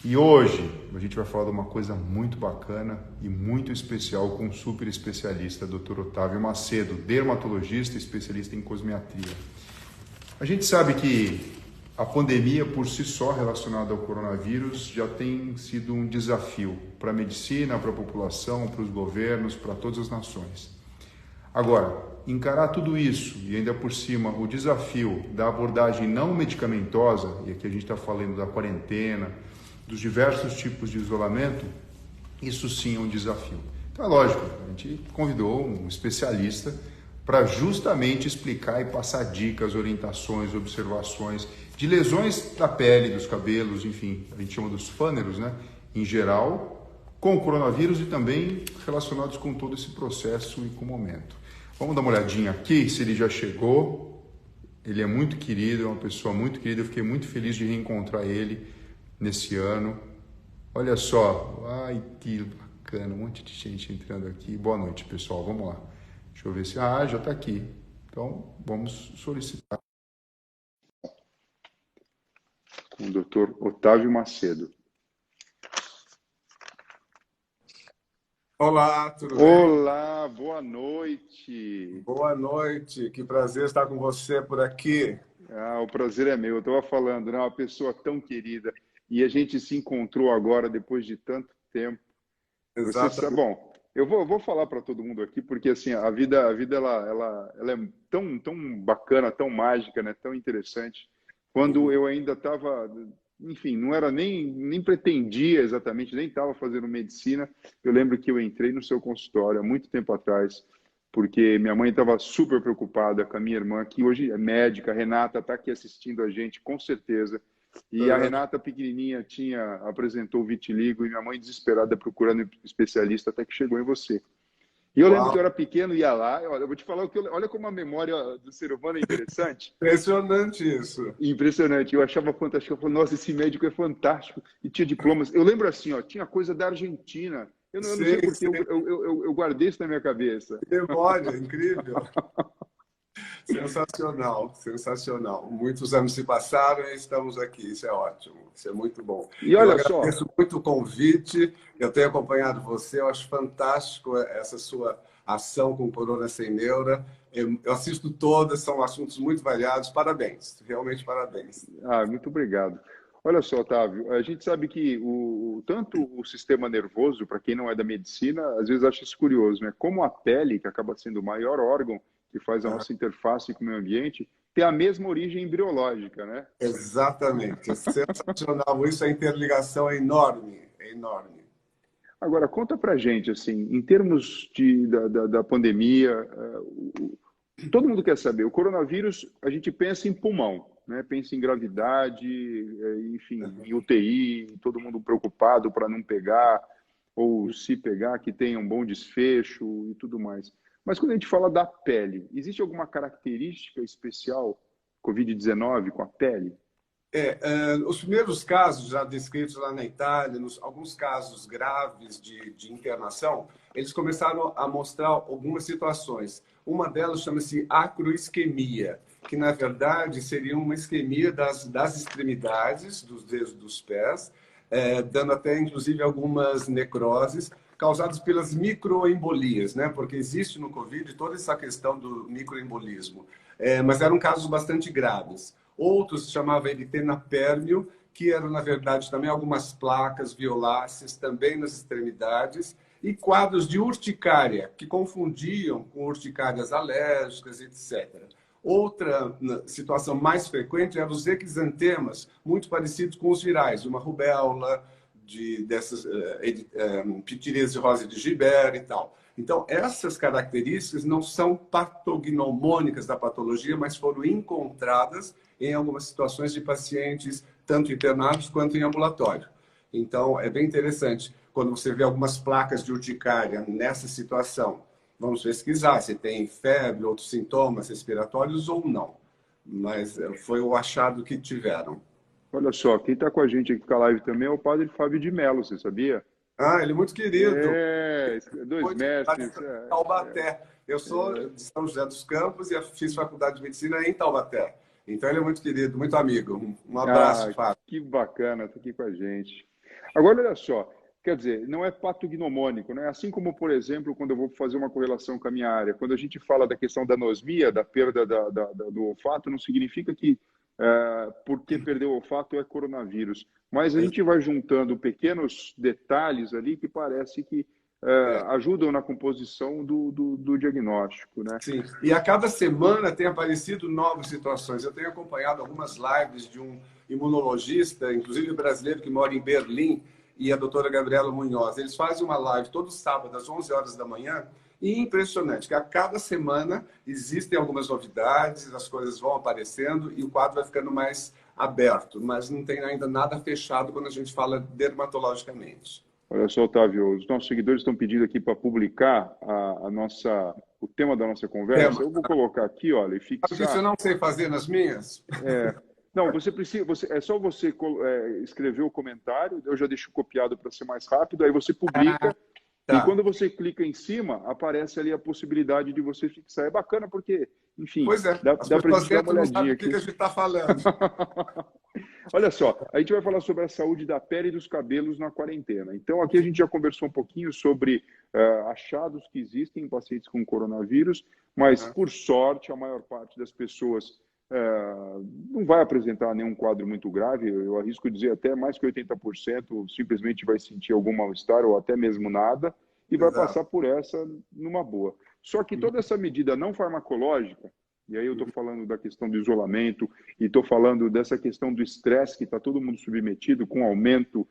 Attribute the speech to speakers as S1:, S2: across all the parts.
S1: E hoje a gente vai falar de uma coisa muito bacana e muito especial com um super especialista, Dr. Otávio Macedo, dermatologista e especialista em cosmetria. A gente sabe que a pandemia por si só relacionada ao coronavírus já tem sido um desafio para a medicina, para a população, para os governos, para todas as nações. Agora, encarar tudo isso e ainda por cima o desafio da abordagem não medicamentosa, e aqui a gente está falando da quarentena, dos diversos tipos de isolamento, isso sim é um desafio. Então é lógico, a gente convidou um especialista para justamente explicar e passar dicas, orientações, observações de lesões da pele, dos cabelos, enfim, a gente chama dos fâneros, né? Em geral, com o coronavírus e também relacionados com todo esse processo e com o momento. Vamos dar uma olhadinha aqui, se ele já chegou. Ele é muito querido, é uma pessoa muito querida, eu fiquei muito feliz de reencontrar ele nesse ano. Olha só, ai que bacana, um monte de gente entrando aqui. Boa noite, pessoal, vamos lá. Deixa eu ver se... Ah, já está aqui. Então, vamos solicitar com o Dr. Otávio Macedo.
S2: Olá, tudo bem?
S1: Olá, boa noite.
S2: Boa noite, que prazer estar com você por aqui.
S1: Ah, o prazer é meu. Eu estava falando, né? Uma pessoa tão querida e a gente se encontrou agora depois de tanto tempo. Você sabe,
S2: Exatamente.
S1: bom, eu vou falar para todo mundo aqui porque assim a vida ela é tão bacana, tão mágica, né? Tão interessante. Quando
S2: Uhum.
S1: eu ainda estava, enfim, não era nem pretendia exatamente, nem estava fazendo medicina. Eu lembro que eu entrei no seu consultório há muito tempo atrás, porque minha mãe estava super preocupada com a minha irmã, que hoje é médica, a Renata está aqui assistindo a gente, com certeza. E a
S2: Uhum.
S1: Renata, pequenininha, apresentou o vitiligo e minha mãe desesperada procurando especialista até que chegou em você. E eu lembro que
S2: Uau,
S1: eu era pequeno, ia lá, olha, eu vou te falar, olha como a memória do ser humano é interessante.
S2: impressionante isso.
S1: Impressionante, eu achava fantástico. Eu falei, nossa, esse médico é fantástico. E tinha diplomas. Eu lembro assim, ó, tinha coisa da Argentina. Eu não sei
S2: Sim,
S1: porque
S2: sim,
S1: eu guardei isso na minha cabeça.
S2: que memória, incrível. Sensacional, sensacional. Muitos anos se passaram e estamos aqui, isso é ótimo, isso é muito bom.
S1: E
S2: Eu
S1: olha só,
S2: agradeço muito o convite, eu tenho acompanhado você, eu acho fantástico essa sua ação com Corona Sem Neura. Eu assisto todas, são assuntos muito variados, parabéns, realmente parabéns.
S1: muito obrigado. Olha só, Otávio, a gente sabe que tanto o sistema nervoso, para quem não é da medicina, às vezes acha isso curioso, né? Como a pele, que acaba sendo o maior órgão que faz a nossa interface com o meio ambiente, tem a mesma origem embriológica, né?
S2: Exatamente, é sensacional. Isso, a interligação é enorme, é enorme.
S1: Agora, conta pra gente, assim, em termos da pandemia, todo mundo quer saber, o coronavírus, a gente pensa em pulmão, né? Pensa em gravidade, enfim, em UTI, todo mundo preocupado para não pegar, ou se pegar, que tenha um bom desfecho e tudo mais. Mas quando a gente fala da pele, existe alguma característica especial Covid-19 com a pele?
S2: Os primeiros casos já descritos lá na Itália, alguns casos graves de internação, eles começaram a mostrar algumas situações. Uma delas chama-se acroisquemia, que na verdade seria uma isquemia das extremidades, dos dedos dos pés, dando até inclusive algumas necroses causadas pelas microembolias, né? Porque existe no Covid toda essa questão do microembolismo. Mas eram casos bastante graves. Outros chamavam eritema-pérmio, que eram, na verdade, também algumas placas violáceas, também nas extremidades, e quadros de urticária, que confundiam com urticárias alérgicas, etc. Outra situação mais frequente eram os exantemas, muito parecidos com os virais, uma rubéola, dessas pitiríase de Gibert e tal. Então, essas características não são patognomônicas da patologia, mas foram encontradas em algumas situações de pacientes, tanto internados quanto em ambulatório. Então, é bem interessante quando você vê algumas placas de urticária nessa situação. Vamos pesquisar se tem febre, outros sintomas respiratórios ou não. Mas foi o achado que tiveram.
S1: Olha só, quem está com a gente aqui com a live também é o padre Fábio de Mello, você sabia?
S2: Ah, ele é muito querido.
S1: É, dois
S2: Muito
S1: mestres.
S2: Taubaté. Eu sou de São José dos Campos e fiz faculdade de medicina em Taubaté. Então ele é muito querido, muito amigo. Um
S3: Ah,
S2: abraço, Fábio.
S3: que bacana, tá aqui com a gente. Agora, olha só, quer dizer, não é patognomônico, né? Assim como, por exemplo, quando eu vou fazer uma correlação com a minha área, quando a gente fala da questão da anosmia, da perda do olfato, não significa que porque perdeu o olfato é coronavírus. Mas a gente vai juntando pequenos detalhes ali que parece que
S2: É.
S3: ajudam na composição do diagnóstico, né?
S2: Sim, e a cada semana tem aparecido novas situações. Eu tenho acompanhado algumas lives de um imunologista, inclusive brasileiro, que mora em Berlim, e a doutora Gabriela Munhoz. Eles fazem uma live todo sábado, às 11 horas da manhã, e é impressionante que a cada semana existem algumas novidades, as coisas vão aparecendo e o quadro vai ficando mais aberto, mas não tem ainda nada fechado quando a gente fala dermatologicamente.
S3: Olha só, Otávio, os nossos seguidores estão pedindo aqui para publicar o tema da nossa conversa.
S2: Tema.
S3: Eu vou colocar aqui, olha, e
S2: Sabe o que eu
S3: fixar.
S2: não sei fazer nas minhas?
S3: Não, você precisa, é só você escrever o comentário, eu já deixo copiado para ser mais rápido, aí você publica, e
S2: Tá.
S3: quando você clica em cima, aparece ali a possibilidade de você fixar. É bacana porque, enfim,
S2: Pois é,
S3: dá
S2: as
S3: para a
S2: pessoas
S3: gente dar uma
S2: entram e não sabem
S3: olhadinha
S2: o que
S3: aqui.
S2: a gente está falando.
S3: Olha só, a gente vai falar sobre a saúde da pele e dos cabelos na quarentena. Então, aqui a gente já conversou um pouquinho sobre achados que existem em pacientes com coronavírus, mas, por sorte, a maior parte das pessoas não vai apresentar nenhum quadro muito grave. Eu arrisco dizer até mais que 80% simplesmente vai sentir algum mal-estar ou até mesmo nada e vai
S2: Exato.
S3: passar por essa numa boa. Só que toda essa medida não farmacológica, e aí eu estou falando da questão do isolamento e estou falando dessa questão do estresse que está todo mundo submetido com aumento,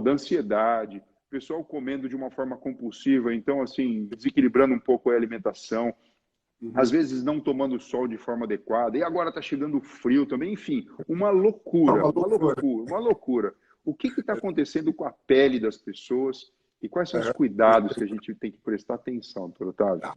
S3: da ansiedade, pessoal comendo de uma forma compulsiva, então, assim, desequilibrando um pouco a alimentação, às vezes não tomando sol de forma adequada, e agora está chegando frio também, enfim, uma loucura, uma loucura, uma loucura. O que está acontecendo com a pele das pessoas e quais são os cuidados que a gente tem que prestar atenção, doutor Otávio?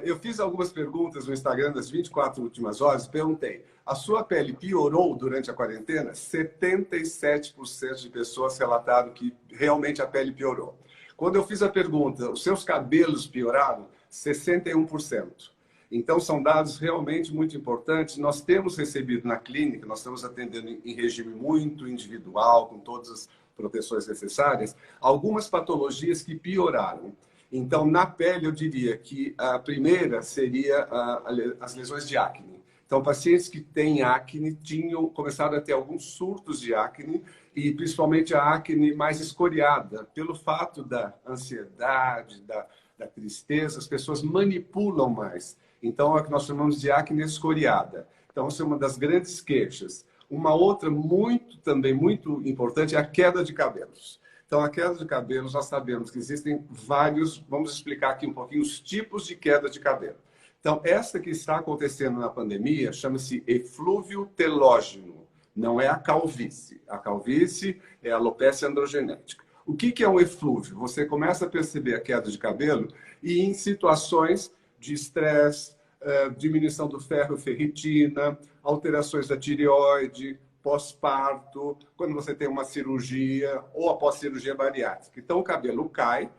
S2: Eu fiz algumas perguntas no Instagram das 24 últimas horas, perguntei, a sua pele piorou durante a quarentena? 77% de pessoas relataram que realmente a pele piorou. Quando eu fiz a pergunta, os seus cabelos pioraram? 61%. Então, são dados realmente muito importantes. Nós temos recebido na clínica, nós estamos atendendo em regime muito individual, com todas as proteções necessárias, algumas patologias que pioraram. Então, na pele, eu diria que a primeira seria as lesões de acne. Então, pacientes que têm acne começaram a ter alguns surtos de acne, e principalmente a acne mais escoriada, pelo fato da ansiedade, da tristeza, as pessoas manipulam mais. Então, é o que nós chamamos de acne escoriada. Então, essa é uma das grandes queixas. Uma outra também muito importante é a queda de cabelos. Então, a queda de cabelos, nós sabemos que existem vários, vamos explicar aqui um pouquinho os tipos de queda de cabelo. Então, essa que está acontecendo na pandemia chama-se eflúvio telógeno, não é a calvície. A calvície é a alopecia androgenética. O que é um eflúvio? Você começa a perceber a queda de cabelo e em situações de estresse, diminuição do ferro, ferritina, alterações da tireoide, pós-parto, quando você tem uma cirurgia ou após cirurgia bariátrica. Então, o cabelo cai,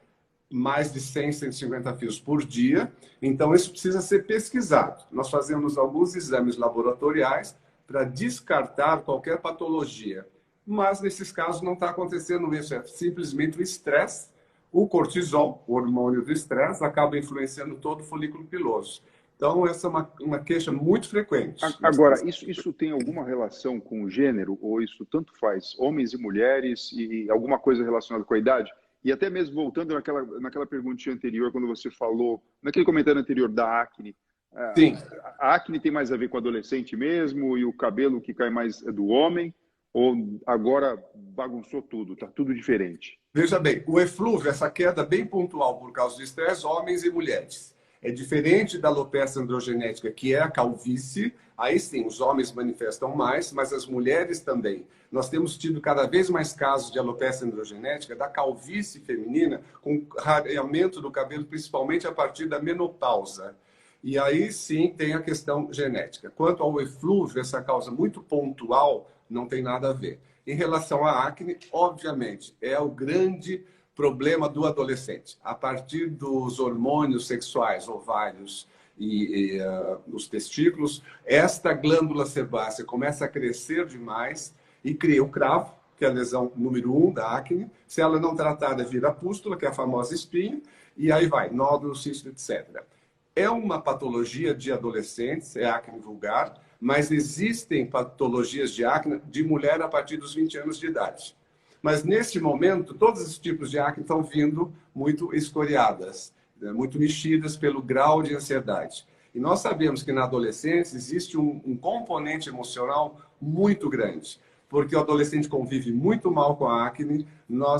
S2: mais de 100, 150 fios por dia. Então, isso precisa ser pesquisado. Nós fazemos alguns exames laboratoriais para descartar qualquer patologia. Mas, nesses casos, não está acontecendo isso. É simplesmente o estresse. O cortisol, o hormônio do estresse, acaba influenciando todo o folículo piloso. Então, essa é uma queixa muito frequente.
S3: Agora, isso tem alguma relação com o gênero? Ou isso tanto faz homens e mulheres e alguma coisa relacionada com a idade? E até mesmo voltando naquela perguntinha anterior, quando você falou, naquele comentário anterior da acne,
S2: Sim.
S3: a acne tem mais a ver com o adolescente mesmo e o cabelo que cai mais é do homem? Ou agora bagunçou tudo, está tudo diferente?
S2: Veja bem, o eflúvio, essa queda bem pontual por causa do estresse, homens e mulheres. É diferente da alopecia androgenética, que é a calvície. Aí sim, os homens manifestam mais, mas as mulheres também. Nós temos tido cada vez mais casos de alopecia androgenética, da calvície feminina, com rareamento do cabelo, principalmente a partir da menopausa. E aí sim tem a questão genética. Quanto ao eflúvio, essa causa muito pontual, não tem nada a ver. Em relação à acne, obviamente, é o grande problema do adolescente. A partir dos hormônios sexuais, ovários nos testículos, esta glândula sebácea começa a crescer demais e cria o cravo, que é a lesão número 1 da acne. Se ela não tratada, vira pústula, que é a famosa espinha, e aí vai, nódulo, cisto, etc. É uma patologia de adolescentes, é acne vulgar, mas existem patologias de acne de mulher a partir dos 20 anos de idade. Mas, neste momento, todos esses tipos de acne estão vindo muito escoriadas, né, muito mexidas pelo grau de ansiedade. E nós sabemos que na adolescência existe um componente emocional muito grande, porque o adolescente convive muito mal com a acne.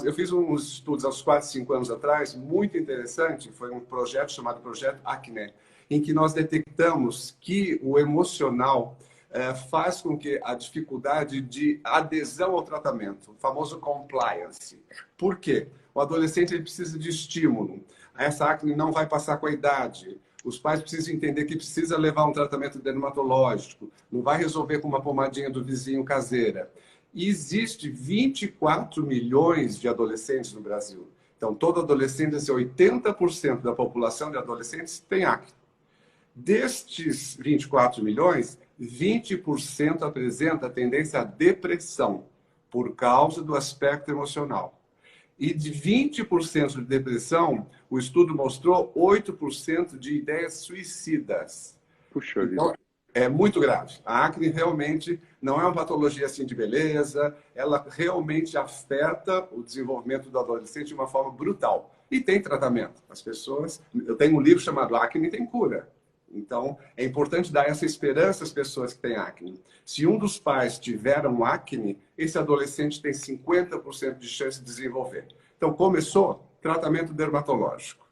S2: Eu fiz uns estudos há uns 4, 5 anos atrás, muito interessante, foi um projeto chamado Projeto Acne, em que nós detectamos que o emocional faz com que a dificuldade de adesão ao tratamento, o famoso compliance. Por quê? O adolescente ele precisa de estímulo. Essa acne não vai passar com a idade. Os pais precisam entender que precisa levar um tratamento dermatológico. Não vai resolver com uma pomadinha do vizinho caseira. E existe 24 milhões de adolescentes no Brasil. Então, todo adolescente, 80% da população de adolescentes tem acne. Destes 24 milhões, 20% apresenta tendência à depressão por causa do aspecto emocional. E de 20% de depressão, o estudo mostrou 8% de ideias suicidas.
S3: Puxa vida.
S2: Então, é muito grave. A acne realmente não é uma patologia assim de beleza, ela realmente afeta o desenvolvimento do adolescente de uma forma brutal. E tem tratamento. As pessoas... Eu tenho um livro chamado Acne Tem Cura. Então, é importante dar essa esperança às pessoas que têm acne. Se um dos pais tiver um acne, esse adolescente tem 50% de chance de desenvolver. Então, começou tratamento dermatológico.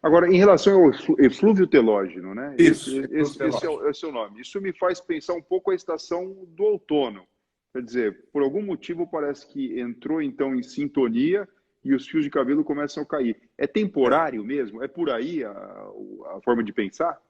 S3: Agora, em relação ao eflúvio telógeno, né?
S2: Isso,
S3: esse é o nome. Isso me faz pensar um pouco a estação do outono. Quer dizer, por algum motivo parece que entrou então em sintonia e os fios de cabelo começam a cair. É temporário mesmo? É por aí a forma de pensar?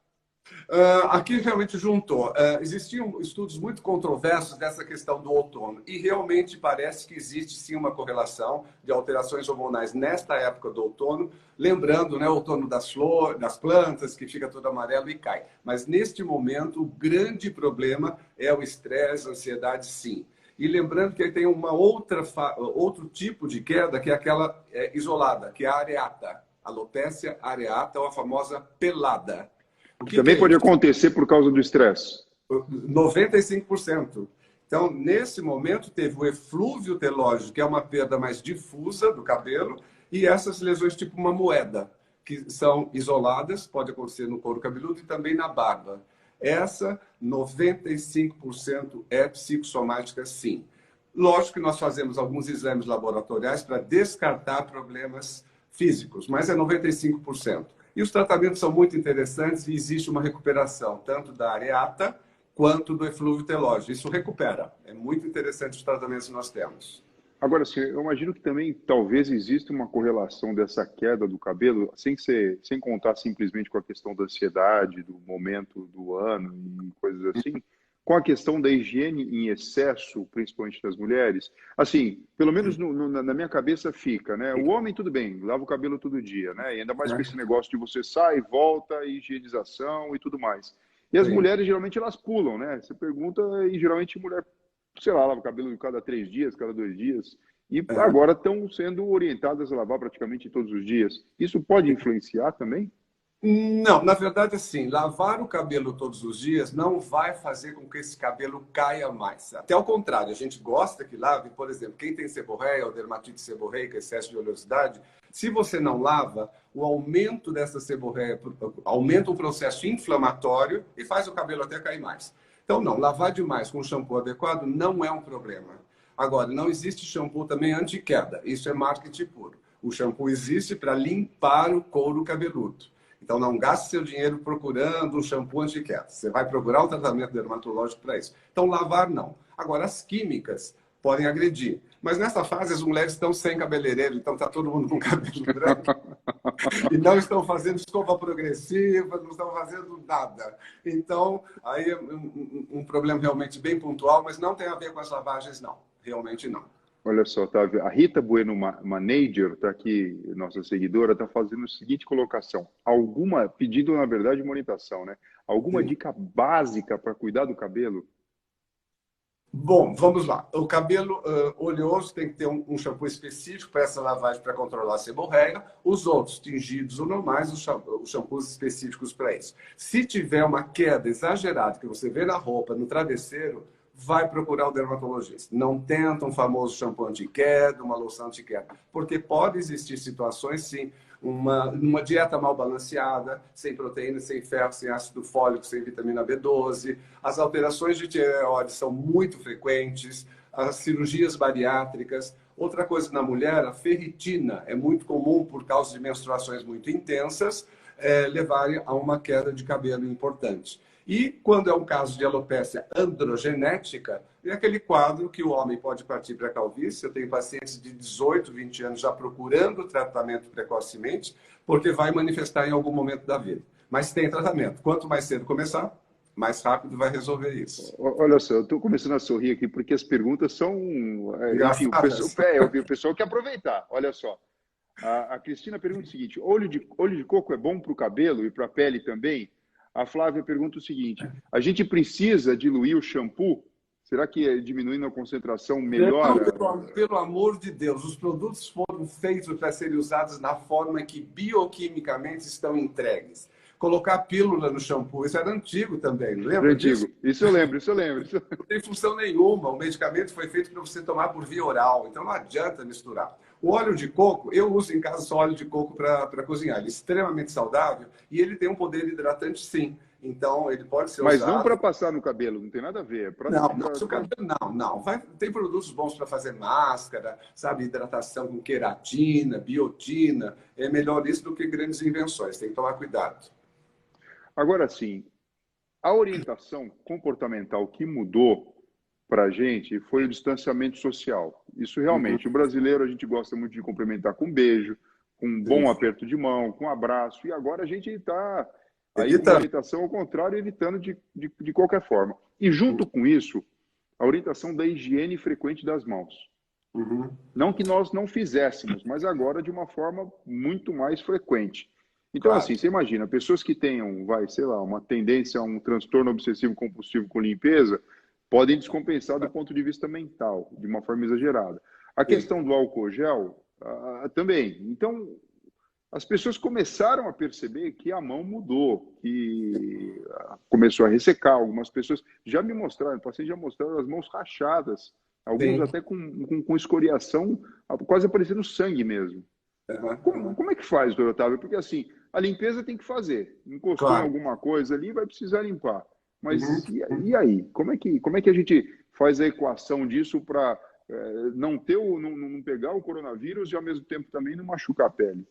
S2: Aqui realmente juntou. Existiam estudos muito controversos dessa questão do outono e realmente parece que existe sim uma correlação de alterações hormonais nesta época do outono, lembrando, né, o outono das flores, das plantas, que fica todo amarelo e cai. Mas neste momento o grande problema é o estresse, a ansiedade, sim. E lembrando que tem outro tipo de queda, que é aquela isolada, que é a areata, alopecia areata, ou a famosa pelada.
S3: Que também pode acontecer por causa do estresse.
S2: 95%. Então, nesse momento, teve o eflúvio telógeno, que é uma perda mais difusa do cabelo, e essas lesões tipo uma moeda, que são isoladas, pode acontecer no couro cabeludo e também na barba. Essa, 95% é psicossomática, sim. Lógico que nós fazemos alguns exames laboratoriais para descartar problemas físicos, mas é 95%. E os tratamentos são muito interessantes e existe uma recuperação, tanto da areata quanto do eflúvio telógeno. Isso recupera. É muito interessante os tratamentos que nós temos.
S3: Agora, sim, eu imagino que também talvez exista uma correlação dessa queda do cabelo, sem contar simplesmente com a questão da ansiedade, do momento do ano e coisas assim, com a questão da higiene em excesso, principalmente das mulheres. Assim, pelo menos na minha cabeça fica, né? O homem, tudo bem, lava o cabelo todo dia, né? E ainda mais com esse negócio de você sai, volta, higienização e tudo mais. E as mulheres, geralmente, elas pulam, né? Você pergunta e geralmente mulher, sei lá, lava o cabelo cada 3 dias, cada 2 dias. E agora estão sendo orientadas a lavar praticamente todos os dias. Isso pode influenciar também?
S2: Não, na verdade, assim, lavar o cabelo todos os dias não vai fazer com que esse cabelo caia mais. Até ao contrário, a gente gosta que lave, por exemplo, quem tem seborreia ou dermatite seborreica, excesso de oleosidade, se você não lava, o aumento dessa seborreia aumenta o processo inflamatório e faz o cabelo até cair mais. Então, não, lavar demais com shampoo adequado não é um problema. Agora, não existe shampoo também anti-queda, isso é marketing puro. O shampoo existe para limpar o couro cabeludo. Então, não gaste seu dinheiro procurando um shampoo anti-queda. Você vai procurar um tratamento dermatológico para isso. Então, lavar não. Agora, as químicas podem agredir. Mas nessa fase, as mulheres estão sem cabeleireiro, então está todo mundo com cabelo branco. E não estão fazendo escova progressiva, não estão fazendo nada. Então, aí é um problema realmente bem pontual, mas não tem a ver com as lavagens, não. Realmente não.
S3: Olha só, Otávio, a Rita Bueno Manager, está aqui, nossa seguidora, está fazendo a seguinte colocação. Pedindo, na verdade, uma orientação, né? Alguma
S2: Sim.
S3: dica básica para cuidar do cabelo?
S2: Bom, vamos lá. O cabelo oleoso tem que ter um shampoo específico para essa lavagem para controlar a seborreia. Os outros, tingidos ou normais, os shampoos específicos para isso. Se tiver uma queda exagerada que você vê na roupa, no travesseiro, vai procurar o dermatologista. Não tenta um famoso shampoo anti-queda, uma loção anti-queda, porque pode existir situações, sim, uma dieta mal balanceada, sem proteína, sem ferro, sem ácido fólico, sem vitamina B12. As alterações de tireoide são muito frequentes, as cirurgias bariátricas. Outra coisa na mulher, a ferritina, é muito comum por causa de menstruações muito intensas, levarem a uma queda de cabelo importante. E quando é um caso de alopecia androgenética, é aquele quadro que o homem pode partir para a calvície. Eu tenho pacientes de 18, 20 anos já procurando tratamento precocemente, porque vai manifestar em algum momento da vida. Mas tem tratamento. Quanto mais cedo começar, mais rápido vai resolver isso.
S3: Olha só, eu estou começando a sorrir aqui porque as perguntas são... Enfim, o pessoal quer aproveitar. Olha só, a Cristina pergunta o seguinte, óleo de coco é bom para o cabelo e para a pele também? A Flávia pergunta o seguinte, a gente precisa diluir o shampoo? Será que diminuindo a concentração melhora?
S2: Não, pelo amor de Deus, os produtos foram feitos para serem usados na forma que bioquimicamente estão entregues. Colocar pílula no shampoo, isso era antigo também, não lembra disso?
S3: Antigo, isso eu lembro.
S2: Não tem função nenhuma, o medicamento foi feito para você tomar por via oral, então não adianta misturar. O óleo de coco, eu uso em casa só óleo de coco para cozinhar, ele é extremamente saudável e ele tem um poder hidratante sim. Então, ele pode ser
S3: Mas
S2: usado...
S3: não para passar no cabelo, não tem nada a ver.
S2: Não. Tem produtos bons para fazer máscara, sabe? Hidratação com queratina, biotina. É melhor isso do que grandes invenções. Tem que tomar cuidado.
S3: Agora, sim, a orientação comportamental que mudou para a gente foi o distanciamento social. Isso realmente, o brasileiro, a gente gosta muito de cumprimentar com um beijo, com um bom aperto de mão, com um abraço. E agora a gente está... Aí, com a orientação ao contrário, evitando de qualquer forma. E junto com isso, a orientação da higiene frequente das mãos. Não que nós não fizéssemos, mas agora de uma forma muito mais frequente. Então, assim, você imagina, pessoas que tenham, sei lá, uma tendência a um transtorno obsessivo compulsivo com limpeza, podem descompensar do ponto de vista mental, de uma forma exagerada. A questão do álcool gel, também. Então, as pessoas começaram a perceber que a mão mudou, que começou a ressecar. Algumas pessoas já me mostraram, pacientes já mostraram as mãos rachadas, alguns até com escoriação, quase aparecendo sangue mesmo. Como é que faz, doutor Otávio? Porque assim, a limpeza tem que fazer. Encostou em alguma coisa ali, vai precisar limpar. Mas e aí? Como é que a gente faz a equação disso para não pegar o coronavírus e ao mesmo tempo também não machucar a pele?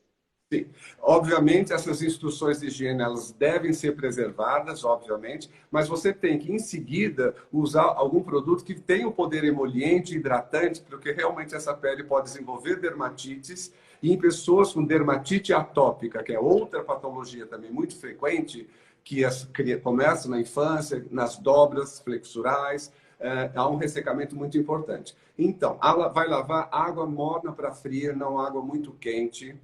S2: Sim. Obviamente, essas instruções de higiene elas devem ser preservadas, obviamente, mas você tem que, em seguida, usar algum produto que tenha o poder emoliente, hidratante, porque realmente essa pele pode desenvolver dermatites. E em pessoas com dermatite atópica, que é outra patologia também muito frequente, que começa na infância, nas dobras flexurais, há um ressecamento muito importante. Então, vai lavar água morna para fria, não água muito quente.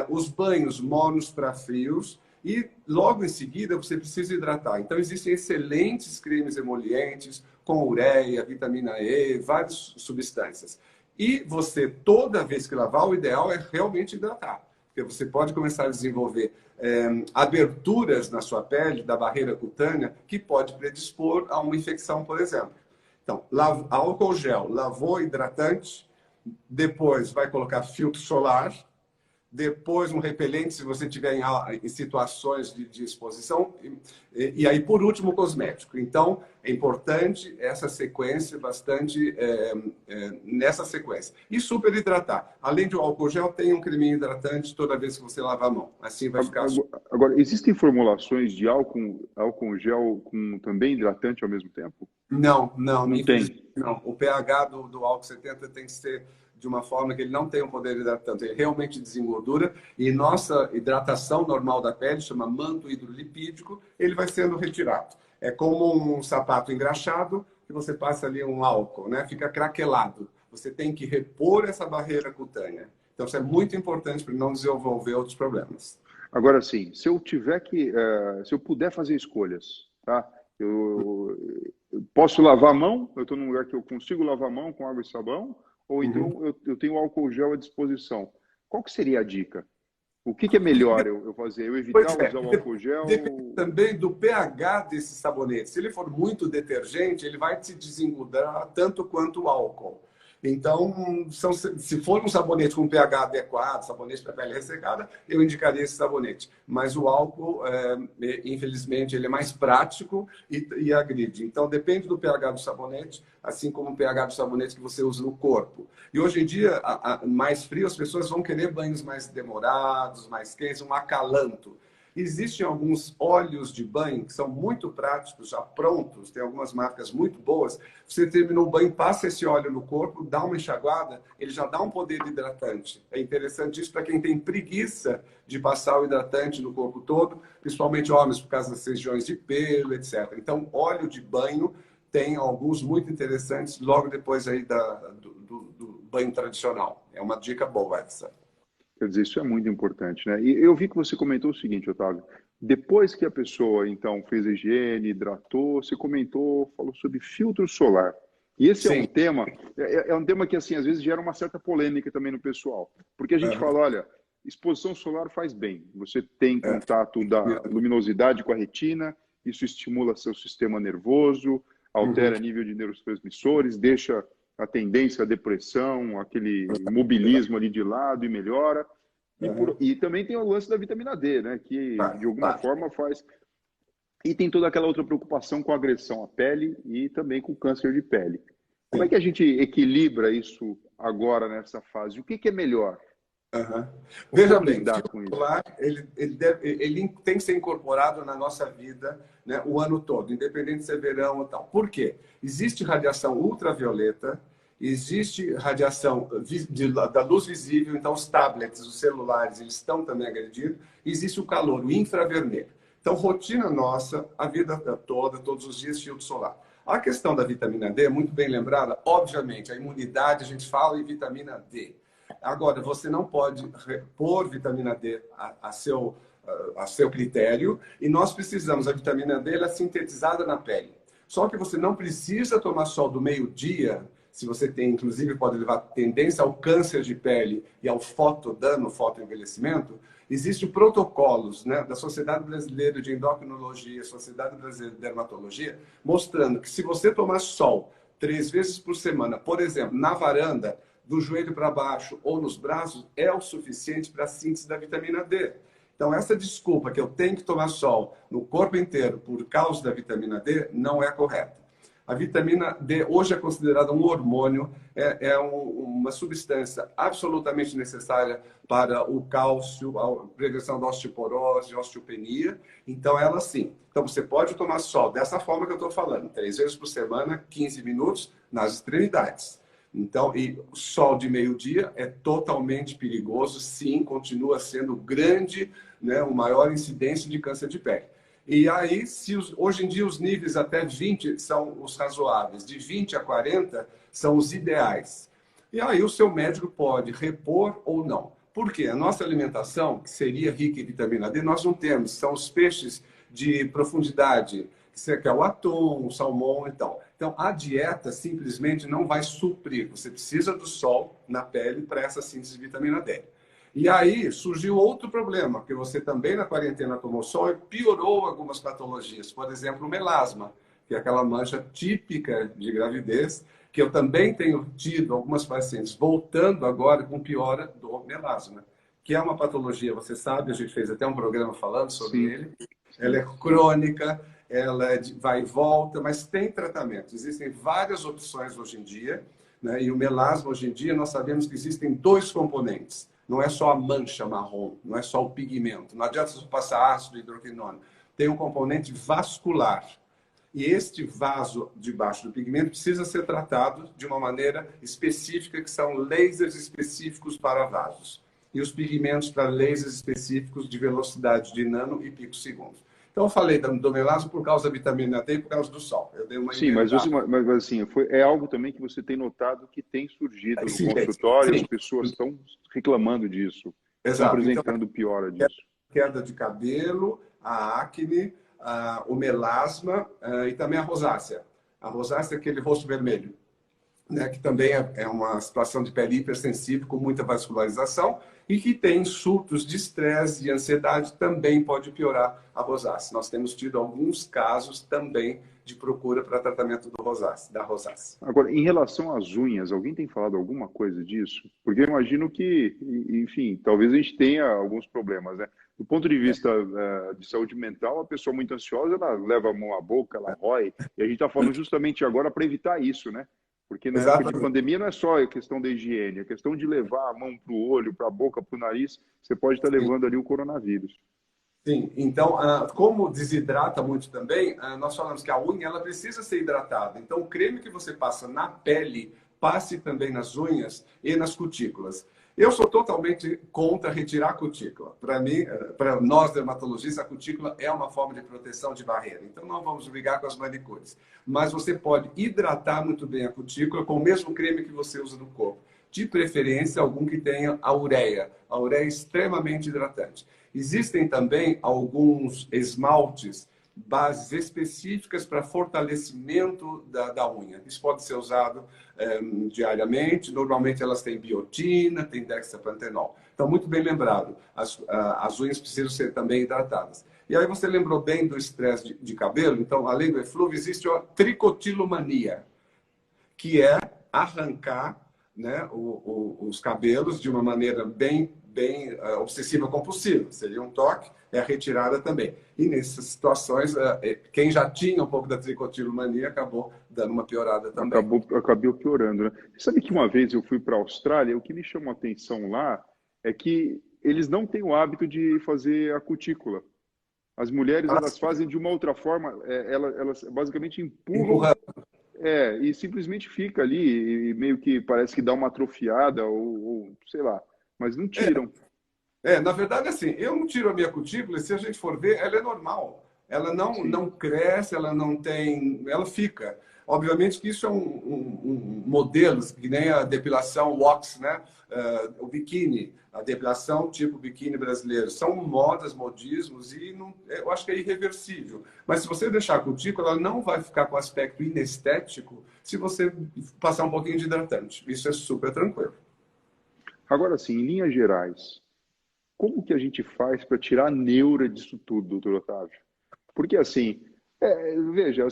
S2: Os banhos mornos para frios e logo em seguida você precisa hidratar. Então existem excelentes cremes emolientes com ureia, vitamina E, várias substâncias. E você, toda vez que lavar, o ideal é realmente hidratar. Porque você pode começar a desenvolver aberturas na sua pele, da barreira cutânea, que pode predispor a uma infecção, por exemplo. Então, álcool gel, lavou hidratante, depois vai colocar filtro solar, depois um repelente, se você tiver em situações de exposição, e aí, por último, cosmético. Então, é importante essa sequência, bastante nessa sequência. E super hidratar. Além do álcool gel, tem um creminho hidratante toda vez que você lava a mão. Assim vai ficar...
S3: Agora, existem formulações de álcool gel com também hidratante ao mesmo tempo?
S2: Não
S3: tem.
S2: Não. O pH do álcool 70 tem que ser de uma forma que ele não tem um poder hidratante. Ele realmente desengordura e nossa hidratação normal da pele, chama manto hidrolipídico, ele vai sendo retirado. É como um sapato engraxado que você passa ali um álcool, né? Fica craquelado. você tem que repor essa barreira cutânea. Então, isso é muito importante para não desenvolver outros problemas.
S3: Agora, sim, se eu tiver que, se eu puder fazer escolhas, tá? Eu posso lavar a mão? Eu estou num lugar que eu consigo lavar a mão com água e sabão? Ou então eu tenho álcool gel à disposição? Qual que seria a dica? O que é melhor eu fazer? Eu evitar usar o álcool gel?
S2: Depende também do pH desse sabonete. Se ele for muito detergente, ele vai te desengordar tanto quanto o álcool. Então, se for um sabonete com pH adequado, sabonete para pele ressecada, eu indicaria esse sabonete. Mas o álcool, infelizmente, ele é mais prático e agride. Então, depende do pH do sabonete, assim como o pH do sabonete que você usa no corpo. E hoje em dia, mais frio, as pessoas vão querer banhos mais demorados, mais quentes, um acalanto. Existem alguns óleos de banho que são muito práticos, já prontos, tem algumas marcas muito boas. Você terminou o banho, passa esse óleo no corpo, dá uma enxaguada, ele já dá um poder hidratante. É interessante isso para quem tem preguiça de passar o hidratante no corpo todo, principalmente homens por causa das regiões de pelo, etc. Então, óleo de banho tem alguns muito interessantes logo depois aí do banho tradicional. É uma dica boa essa.
S3: Quer dizer, isso é muito importante, né? E eu vi que você comentou o seguinte, Otávio. Depois que a pessoa, então, fez a higiene, hidratou, você comentou, falou sobre filtro solar. E esse
S2: Sim.
S3: é um tema, é um tema que, assim, às vezes gera uma certa polêmica também no pessoal. Porque a gente fala, olha, exposição solar faz bem. Você tem contato da luminosidade com a retina, isso estimula seu sistema nervoso, altera nível de neurotransmissores, deixa a tendência à depressão, aquele imobilismo ali de lado e melhora. E também tem o lance da vitamina D, né? Que de alguma forma faz. E tem toda aquela outra preocupação com a agressão à pele e também com o câncer de pele. Como é que a gente equilibra isso agora nessa fase? O que é melhor?
S2: Veja bem, o filtro solar ele tem que ser incorporado na nossa vida, né, o ano todo, independente se é verão ou tal. Por quê? Existe radiação ultravioleta, existe radiação da luz visível, então os tablets, os celulares, eles estão também agredidos. Existe o calor, o infravermelho. Então, rotina nossa, a vida toda, todos os dias, filtro solar. A questão da vitamina D é muito bem lembrada, obviamente, a imunidade, a gente fala em vitamina D. Agora, você não pode repor vitamina D a seu critério, e nós precisamos, a vitamina D ela é sintetizada na pele. Só que você não precisa tomar sol do meio-dia, se você tem, inclusive, pode levar tendência ao câncer de pele e ao fotodano, fotoenvelhecimento. Existem protocolos, né, da Sociedade Brasileira de Endocrinologia, Sociedade Brasileira de Dermatologia, mostrando que se você tomar sol 3 vezes por semana, por exemplo, na varanda, do joelho para baixo ou nos braços, é o suficiente para a síntese da vitamina D. Então, essa desculpa que eu tenho que tomar sol no corpo inteiro por causa da vitamina D não é correta. A vitamina D hoje é considerada um hormônio, uma substância absolutamente necessária para o cálcio, a prevenção da osteoporose, osteopenia. Então, ela sim. Então, você pode tomar sol dessa forma que eu estou falando, 3 vezes por semana, 15 minutos, nas extremidades. Então, e o sol de meio-dia é totalmente perigoso, sim, continua sendo grande, né, o maior incidência de câncer de pele. E aí, hoje em dia, os níveis até 20 são os razoáveis, de 20 a 40 são os ideais. E aí o seu médico pode repor ou não. Por quê? A nossa alimentação, que seria rica em vitamina D, nós não temos, são os peixes de profundidade, que é o atum, o salmão e tal. Então, a dieta simplesmente não vai suprir. Você precisa do sol na pele para essa síntese de vitamina D. E aí surgiu outro problema, porque você também na quarentena tomou sol e piorou algumas patologias. Por exemplo, o melasma, que é aquela mancha típica de gravidez, que eu também tenho tido algumas pacientes voltando agora com piora do melasma, que é uma patologia, você sabe, a gente fez até um programa falando sobre ele. Ela é crônica, ela vai e volta, mas tem tratamento. Existem várias opções hoje em dia, né? E o melasma, hoje em dia, nós sabemos que existem 2 componentes. Não é só a mancha marrom, não é só o pigmento. Não adianta você passar ácido hidroquinônico. Tem um componente vascular. E este vaso debaixo do pigmento precisa ser tratado de uma maneira específica, que são lasers específicos para vasos. E os pigmentos para lasers específicos de velocidade de nano e picosegundos. Então, eu falei do melasma por causa da vitamina D e por causa do sol. Eu dei uma
S3: Sim, mas, mas assim, é algo também que você tem notado que tem surgido no
S2: sim,
S3: consultório,
S2: sim.
S3: as pessoas estão reclamando disso, estão
S2: Exato. Então,
S3: apresentando piora disso.
S2: queda de cabelo, a acne, o melasma e também a rosácea. A rosácea é aquele rosto vermelho, né, que também é uma situação de pele hipersensível com muita vascularização e que tem surtos de estresse e ansiedade, também pode piorar a rosácea. Nós temos tido alguns casos também de procura para tratamento da rosácea.
S3: Agora, em relação às unhas, alguém tem falado alguma coisa disso? Porque eu imagino que, enfim, talvez a gente tenha alguns problemas, né? Do ponto de vista de saúde mental, a pessoa muito ansiosa, ela leva a mão à boca, ela rói, e a gente está falando justamente agora para evitar isso, né? Porque na época de pandemia não é só a questão da higiene, é a questão de levar a mão para o olho, para a boca, para o nariz, você pode estar levando ali o coronavírus.
S2: Sim, então, como desidrata muito também, nós falamos que a unha ela precisa ser hidratada. Então, o creme que você passa na pele, passe também nas unhas e nas cutículas. Eu sou totalmente contra retirar a cutícula. Para mim, para nós dermatologistas, a cutícula é uma forma de proteção de barreira. Então, não vamos brigar com as manicures. Mas você pode hidratar muito bem a cutícula com o mesmo creme que você usa no corpo. De preferência, algum que tenha a ureia. A ureia é extremamente hidratante. Existem também alguns esmaltes, bases específicas para fortalecimento da unha. Isso pode ser usado diariamente. Normalmente elas têm biotina, tem dexapantenol. Então, muito bem lembrado, as unhas precisam ser também hidratadas. E aí você lembrou bem do estresse de cabelo. Então, além do eflúvio, existe a tricotilomania, que é arrancar, né, os cabelos de uma maneira bem obsessiva compulsiva. Seria um toque, é a retirada também. E nessas situações, quem já tinha um pouco da tricotilomania acabou dando uma piorada também.
S3: Acabou piorando, né? Você sabe que uma vez eu fui para a Austrália, o que me chamou a atenção lá é que eles não têm o hábito de fazer a cutícula. As mulheres, elas fazem de uma outra forma, elas basicamente empurram. E simplesmente fica ali e meio que parece que dá uma atrofiada ou sei lá, mas não tiram.
S2: Na verdade, assim, eu não tiro a minha cutícula e se a gente for ver, ela é normal. Ela não cresce, ela não tem... Ela fica. Obviamente que isso é um modelo, que nem a depilação wax, né? O biquíni, a depilação tipo biquíni brasileiro. São modas, modismos e eu acho que é irreversível. Mas se você deixar a cutícula, ela não vai ficar com aspecto inestético se você passar um pouquinho de hidratante. Isso é super tranquilo.
S3: Agora, sim, em linhas gerais, como que a gente faz para tirar a neura disso tudo, doutor Otávio? Porque, assim, veja,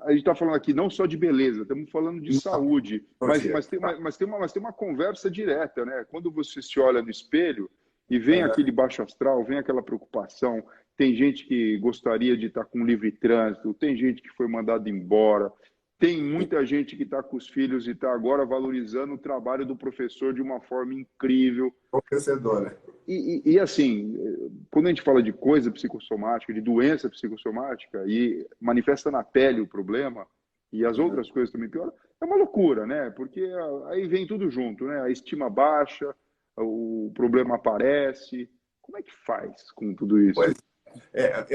S3: a gente está falando aqui não só de beleza, estamos falando de saúde, mas tem uma conversa direta, né? Quando você se olha no espelho e vem aquele baixo astral, vem aquela preocupação, tem gente que gostaria de estar com livre trânsito, tem gente que foi mandado embora, tem muita gente que está com os filhos e está agora valorizando o trabalho do professor de uma forma incrível.
S2: Enriquecedora.
S3: E assim, quando a gente fala de coisa psicossomática, de doença psicossomática, e manifesta na pele o problema, e as outras coisas também pioram, é uma loucura, né? Porque aí vem tudo junto, né? A estima baixa, o problema aparece. Como é que faz com tudo isso?
S2: Pois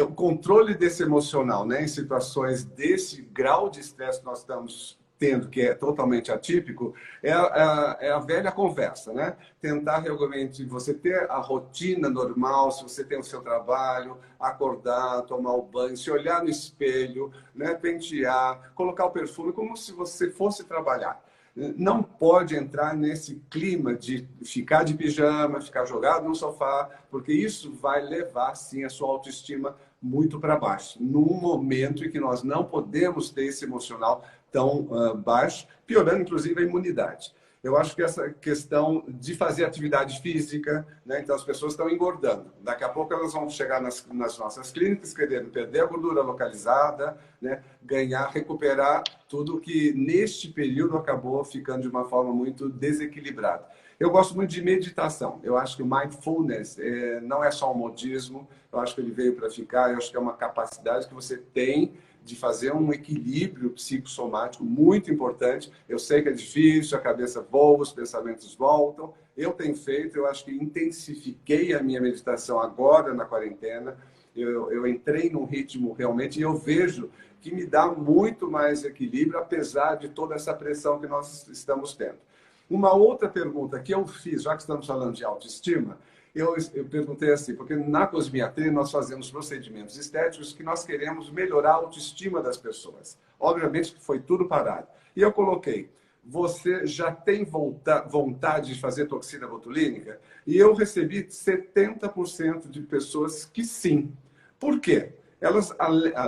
S2: o controle desse emocional, né, em situações desse grau de estresse que nós estamos tendo, que é totalmente atípico, é a velha conversa, né? Tentar realmente você ter a rotina normal, se você tem o seu trabalho, acordar, tomar o banho, se olhar no espelho, né, pentear, colocar o perfume como se você fosse trabalhar. Não pode entrar nesse clima de ficar de pijama, ficar jogado no sofá, porque isso vai levar, sim, a sua autoestima muito para baixo. Num momento em que nós não podemos ter esse emocional tão baixo, piorando, inclusive, a imunidade. Eu acho que essa questão de fazer atividade física, né? Então as pessoas estão engordando. Daqui a pouco elas vão chegar nas nossas clínicas querendo perder a gordura localizada, né? Ganhar, recuperar tudo que neste período acabou ficando de uma forma muito desequilibrada. Eu gosto muito de meditação. Eu acho que o mindfulness não é só um modismo. Eu acho que ele veio para ficar. Eu acho que é uma capacidade que você tem de fazer um equilíbrio psicossomático muito importante. Eu sei que é difícil, a cabeça voa, os pensamentos voltam. Eu tenho feito, eu acho que intensifiquei a minha meditação agora na quarentena. Eu entrei num ritmo realmente e eu vejo que me dá muito mais equilíbrio, apesar de toda essa pressão que nós estamos tendo. Uma outra pergunta que eu fiz, já que estamos falando de autoestima, eu perguntei assim, porque na cosmiatria nós fazemos procedimentos estéticos que nós queremos melhorar a autoestima das pessoas. Obviamente que foi tudo parado. E eu coloquei, você já tem vontade de fazer toxina botulínica? E eu recebi 70% de pessoas que sim. Por quê? Elas,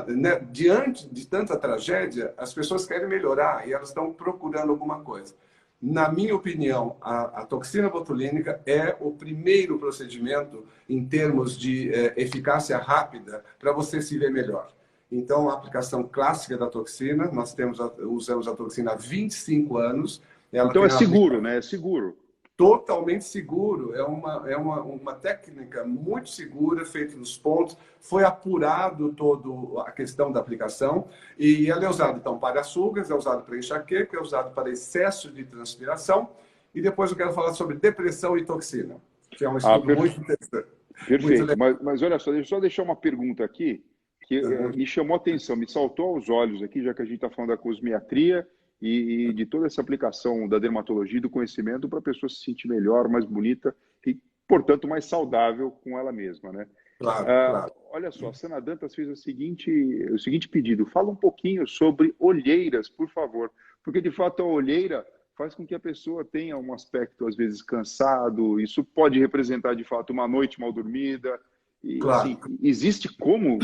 S2: né, diante de tanta tragédia, as pessoas querem melhorar e elas estão procurando alguma coisa. Na minha opinião, a toxina botulínica é o primeiro procedimento em termos de eficácia rápida para você se ver melhor. Então, a aplicação clássica da toxina, nós usamos a toxina há 25 anos.
S3: Então é seguro, né? É seguro.
S2: Totalmente seguro. É uma técnica muito segura, feita nos pontos. Foi apurado toda a questão da aplicação. E ela é usada, então, para açúcares, é usada para enxaqueca, é usada para excesso de transpiração. E depois eu quero falar sobre depressão e toxina, que é um estudo muito interessante.
S3: Perfeito. Mas olha só, deixa eu só deixar uma pergunta aqui, que me chamou a atenção, me saltou aos olhos aqui, já que a gente está falando da cosmiatria e de toda essa aplicação da dermatologia e do conhecimento para a pessoa se sentir melhor, mais bonita e, portanto, mais saudável com ela mesma, né?
S2: Claro, claro.
S3: Olha só, a Sana Dantas fez o seguinte pedido. Fala um pouquinho sobre olheiras, por favor, porque, de fato, a olheira faz com que a pessoa tenha um aspecto, às vezes, cansado. Isso pode representar, de fato, uma noite mal dormida. E,
S2: Claro.
S3: assim, existe como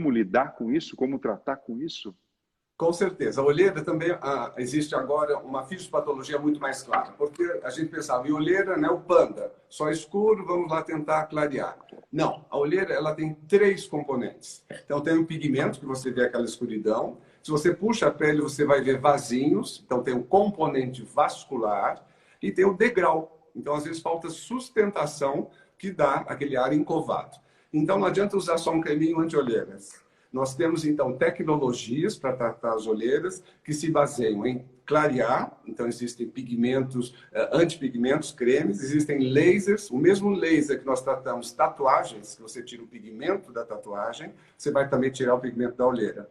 S3: lidar com isso? Como tratar com isso?
S2: Com certeza. A olheira também, existe agora uma fisiopatologia muito mais clara, porque a gente pensava em olheira, né, o panda, só escuro, vamos lá tentar clarear. Não, a olheira ela tem 3 componentes. Então tem um pigmento, que você vê aquela escuridão. Se você puxa a pele, você vai ver vasinhos. Então tem um componente vascular e tem o degrau. Então às vezes falta sustentação que dá aquele ar encovado. Então não adianta usar só um creminho anti-olheiras. Nós temos, então, tecnologias para tratar as olheiras que se baseiam em clarear. Então, existem pigmentos, antipigmentos, cremes, existem lasers. O mesmo laser que nós tratamos tatuagens, que você tira o pigmento da tatuagem, você vai também tirar o pigmento da olheira.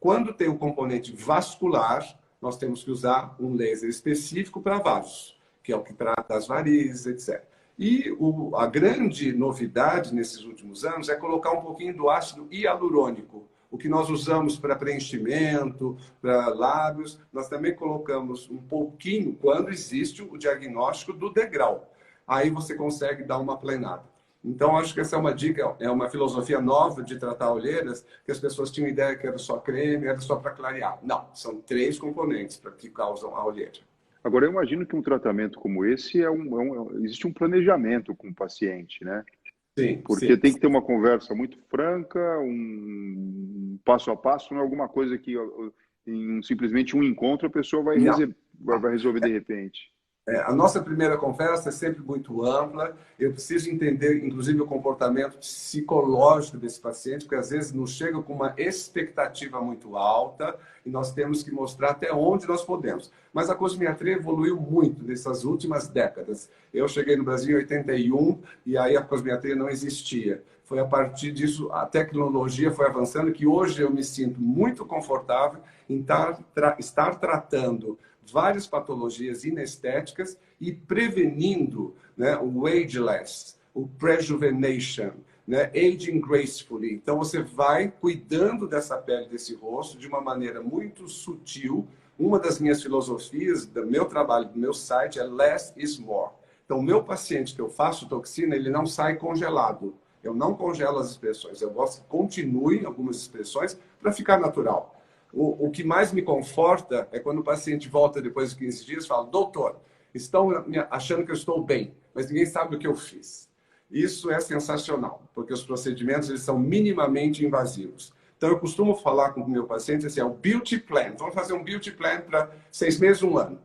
S2: Quando tem o componente vascular, nós temos que usar um laser específico para vasos, que é o que trata as varizes, etc. E a grande novidade nesses últimos anos é colocar um pouquinho do ácido hialurônico. O que nós usamos para preenchimento, para lábios, nós também colocamos um pouquinho quando existe o diagnóstico do degrau. Aí você consegue dar uma planada. Então, acho que essa é uma dica, é uma filosofia nova de tratar olheiras, que as pessoas tinham ideia que era só creme, era só para clarear. Não, são 3 componentes que causam a olheira.
S3: Agora, eu imagino que um tratamento como esse existe um planejamento com o paciente, né?
S2: Sim,
S3: porque
S2: sim.
S3: Tem que ter uma conversa muito franca, um passo a passo, não é alguma coisa que em simplesmente um encontro a pessoa vai resolver de repente.
S2: A nossa primeira conversa é sempre muito ampla. Eu preciso entender, inclusive, o comportamento psicológico desse paciente, porque às vezes nos chega com uma expectativa muito alta e nós temos que mostrar até onde nós podemos. Mas a cosmiatria evoluiu muito nessas últimas décadas. Eu cheguei no Brasil em 81 e aí a cosmiatria não existia. Foi a partir disso, a tecnologia foi avançando, que hoje eu me sinto muito confortável em estar tratando várias patologias inestéticas e prevenindo, né, o ageless, o prejuvenation, né, aging gracefully. Então, você vai cuidando dessa pele, desse rosto, de uma maneira muito sutil. Uma das minhas filosofias, do meu trabalho, do meu site, é less is more. Então, o meu paciente que eu faço toxina, ele não sai congelado. Eu não congelo as expressões. Eu gosto que continue algumas expressões para ficar natural. O que mais me conforta é quando o paciente volta depois de 15 dias e fala: doutor, estão achando que eu estou bem, mas ninguém sabe o que eu fiz. Isso é sensacional, porque os procedimentos eles são minimamente invasivos. Então, eu costumo falar com o meu paciente assim, o beauty plan. Vamos fazer um beauty plan para 6 meses, 1 ano.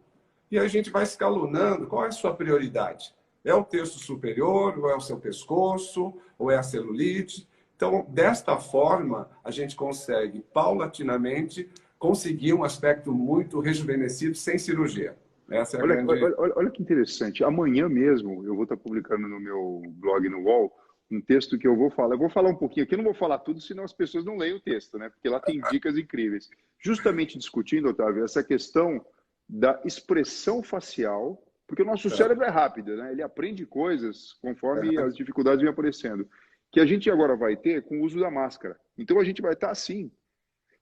S2: E a gente vai escalonando qual é a sua prioridade. É o terço superior, ou é o seu pescoço, ou é a celulite? Então, desta forma, a gente consegue, paulatinamente, conseguir um aspecto muito rejuvenescido sem cirurgia. Essa é
S3: Olha que interessante. Amanhã mesmo, eu vou estar publicando no meu blog no UOL um texto que eu vou falar. Eu vou falar um pouquinho aqui, eu não vou falar tudo, senão as pessoas não leem o texto, né? Porque lá tem dicas incríveis. Justamente discutindo, Otávio, essa questão da expressão facial, porque o nosso cérebro é rápido, né? Ele aprende coisas conforme as dificuldades vêm aparecendo, que a gente agora vai ter com o uso da máscara. Então a gente vai estar assim.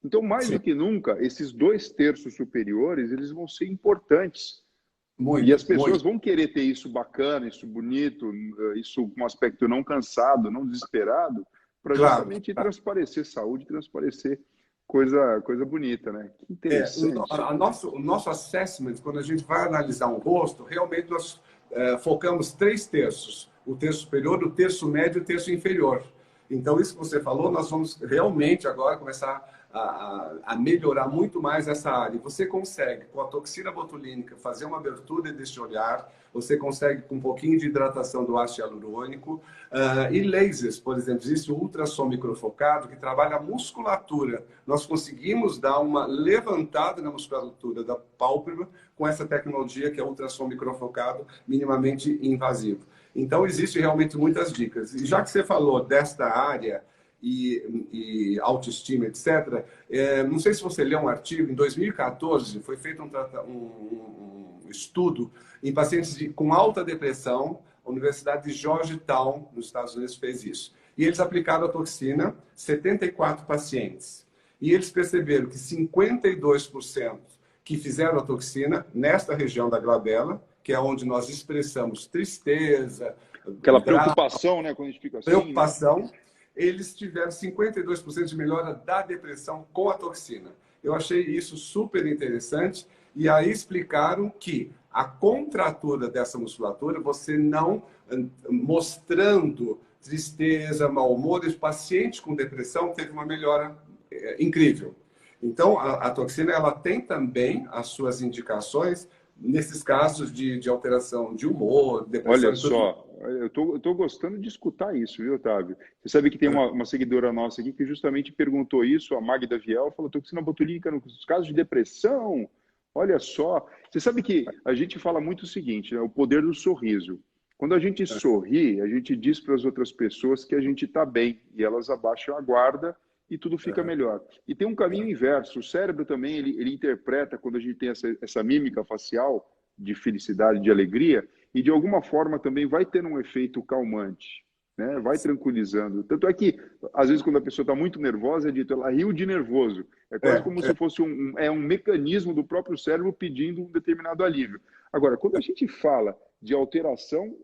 S3: Então, mais do que nunca, esses 2/3 superiores, eles vão ser importantes.
S2: Muito,
S3: e as pessoas
S2: muito.
S3: vão querer ter isso bacana, isso bonito, isso com um aspecto não cansado, não desesperado, para justamente transparecer saúde, transparecer coisa bonita, né? Que interessante.
S2: O nosso assessment, quando a gente vai analisar um rosto, realmente nós focamos 3/3. O terço superior, o terço médio e o terço inferior. Então, isso que você falou, nós vamos realmente agora começar a melhorar muito mais essa área. E você consegue, com a toxina botulínica, fazer uma abertura desse olhar, você consegue com um pouquinho de hidratação do ácido hialurônico, e lasers, por exemplo, existe o ultrassom microfocado que trabalha a musculatura. Nós conseguimos dar uma levantada na musculatura da pálpebra com essa tecnologia que é o ultrassom microfocado minimamente invasivo. Então, existem realmente muitas dicas. E já que você falou desta área e autoestima, etc., não sei se você leu um artigo, em 2014 foi feito um estudo em pacientes com alta depressão, a Universidade de Georgetown, nos Estados Unidos, fez isso. E eles aplicaram a toxina, 74 pacientes. E eles perceberam que 52% que fizeram a toxina, nesta região da glabela, que é onde nós expressamos tristeza,
S3: aquela preocupação, né, quando a gente fica assim,
S2: preocupação, né? Eles tiveram 52% de melhora da depressão com a toxina. Eu achei isso super interessante e aí explicaram que a contratura dessa musculatura, você não mostrando tristeza, mau humor, esse paciente com depressão teve uma melhora incrível. Então, a toxina ela tem também as suas indicações nesses casos de alteração de humor, depressão.
S3: Olha só, eu tô gostando de escutar isso, viu, Otávio? Você sabe que tem uma seguidora nossa aqui que justamente perguntou isso, a Magda Viel, falou toxina botulínica nos casos de depressão. Olha só, você sabe que a gente fala muito o seguinte, né, o poder do sorriso. Quando a gente sorri, a gente diz para as outras pessoas que a gente está bem e elas abaixam a guarda e tudo fica melhor. E tem um caminho inverso. O cérebro também, ele interpreta quando a gente tem essa mímica facial de felicidade, de alegria, e de alguma forma também vai ter um efeito calmante, né? Vai tranquilizando. Tanto é que, às vezes, quando a pessoa está muito nervosa, é dito, ela riu de nervoso. É quase como se fosse um mecanismo do próprio cérebro pedindo um determinado alívio. Agora, quando a gente fala de alteração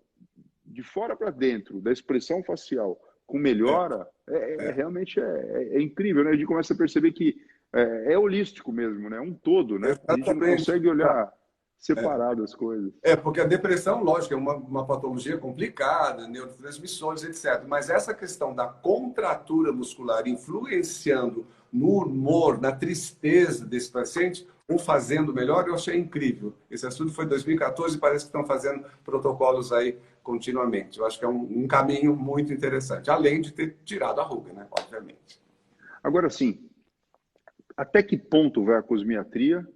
S3: de fora para dentro, da expressão facial, com melhora, realmente é incrível, né? A gente começa a perceber que é holístico mesmo, né? Um todo, né? A gente não consegue olhar separado as coisas.
S2: Porque a depressão, lógico, é uma patologia complicada, neurotransmissores, etc. Mas essa questão da contratura muscular influenciando no humor, na tristeza desse paciente, ou fazendo melhor, eu achei incrível. Esse estudo foi em 2014 e parece que estão fazendo protocolos aí continuamente. Eu acho que é um caminho muito interessante, além de ter tirado a ruga, né? Obviamente.
S3: Agora, sim, até que ponto vai a cosmiatria?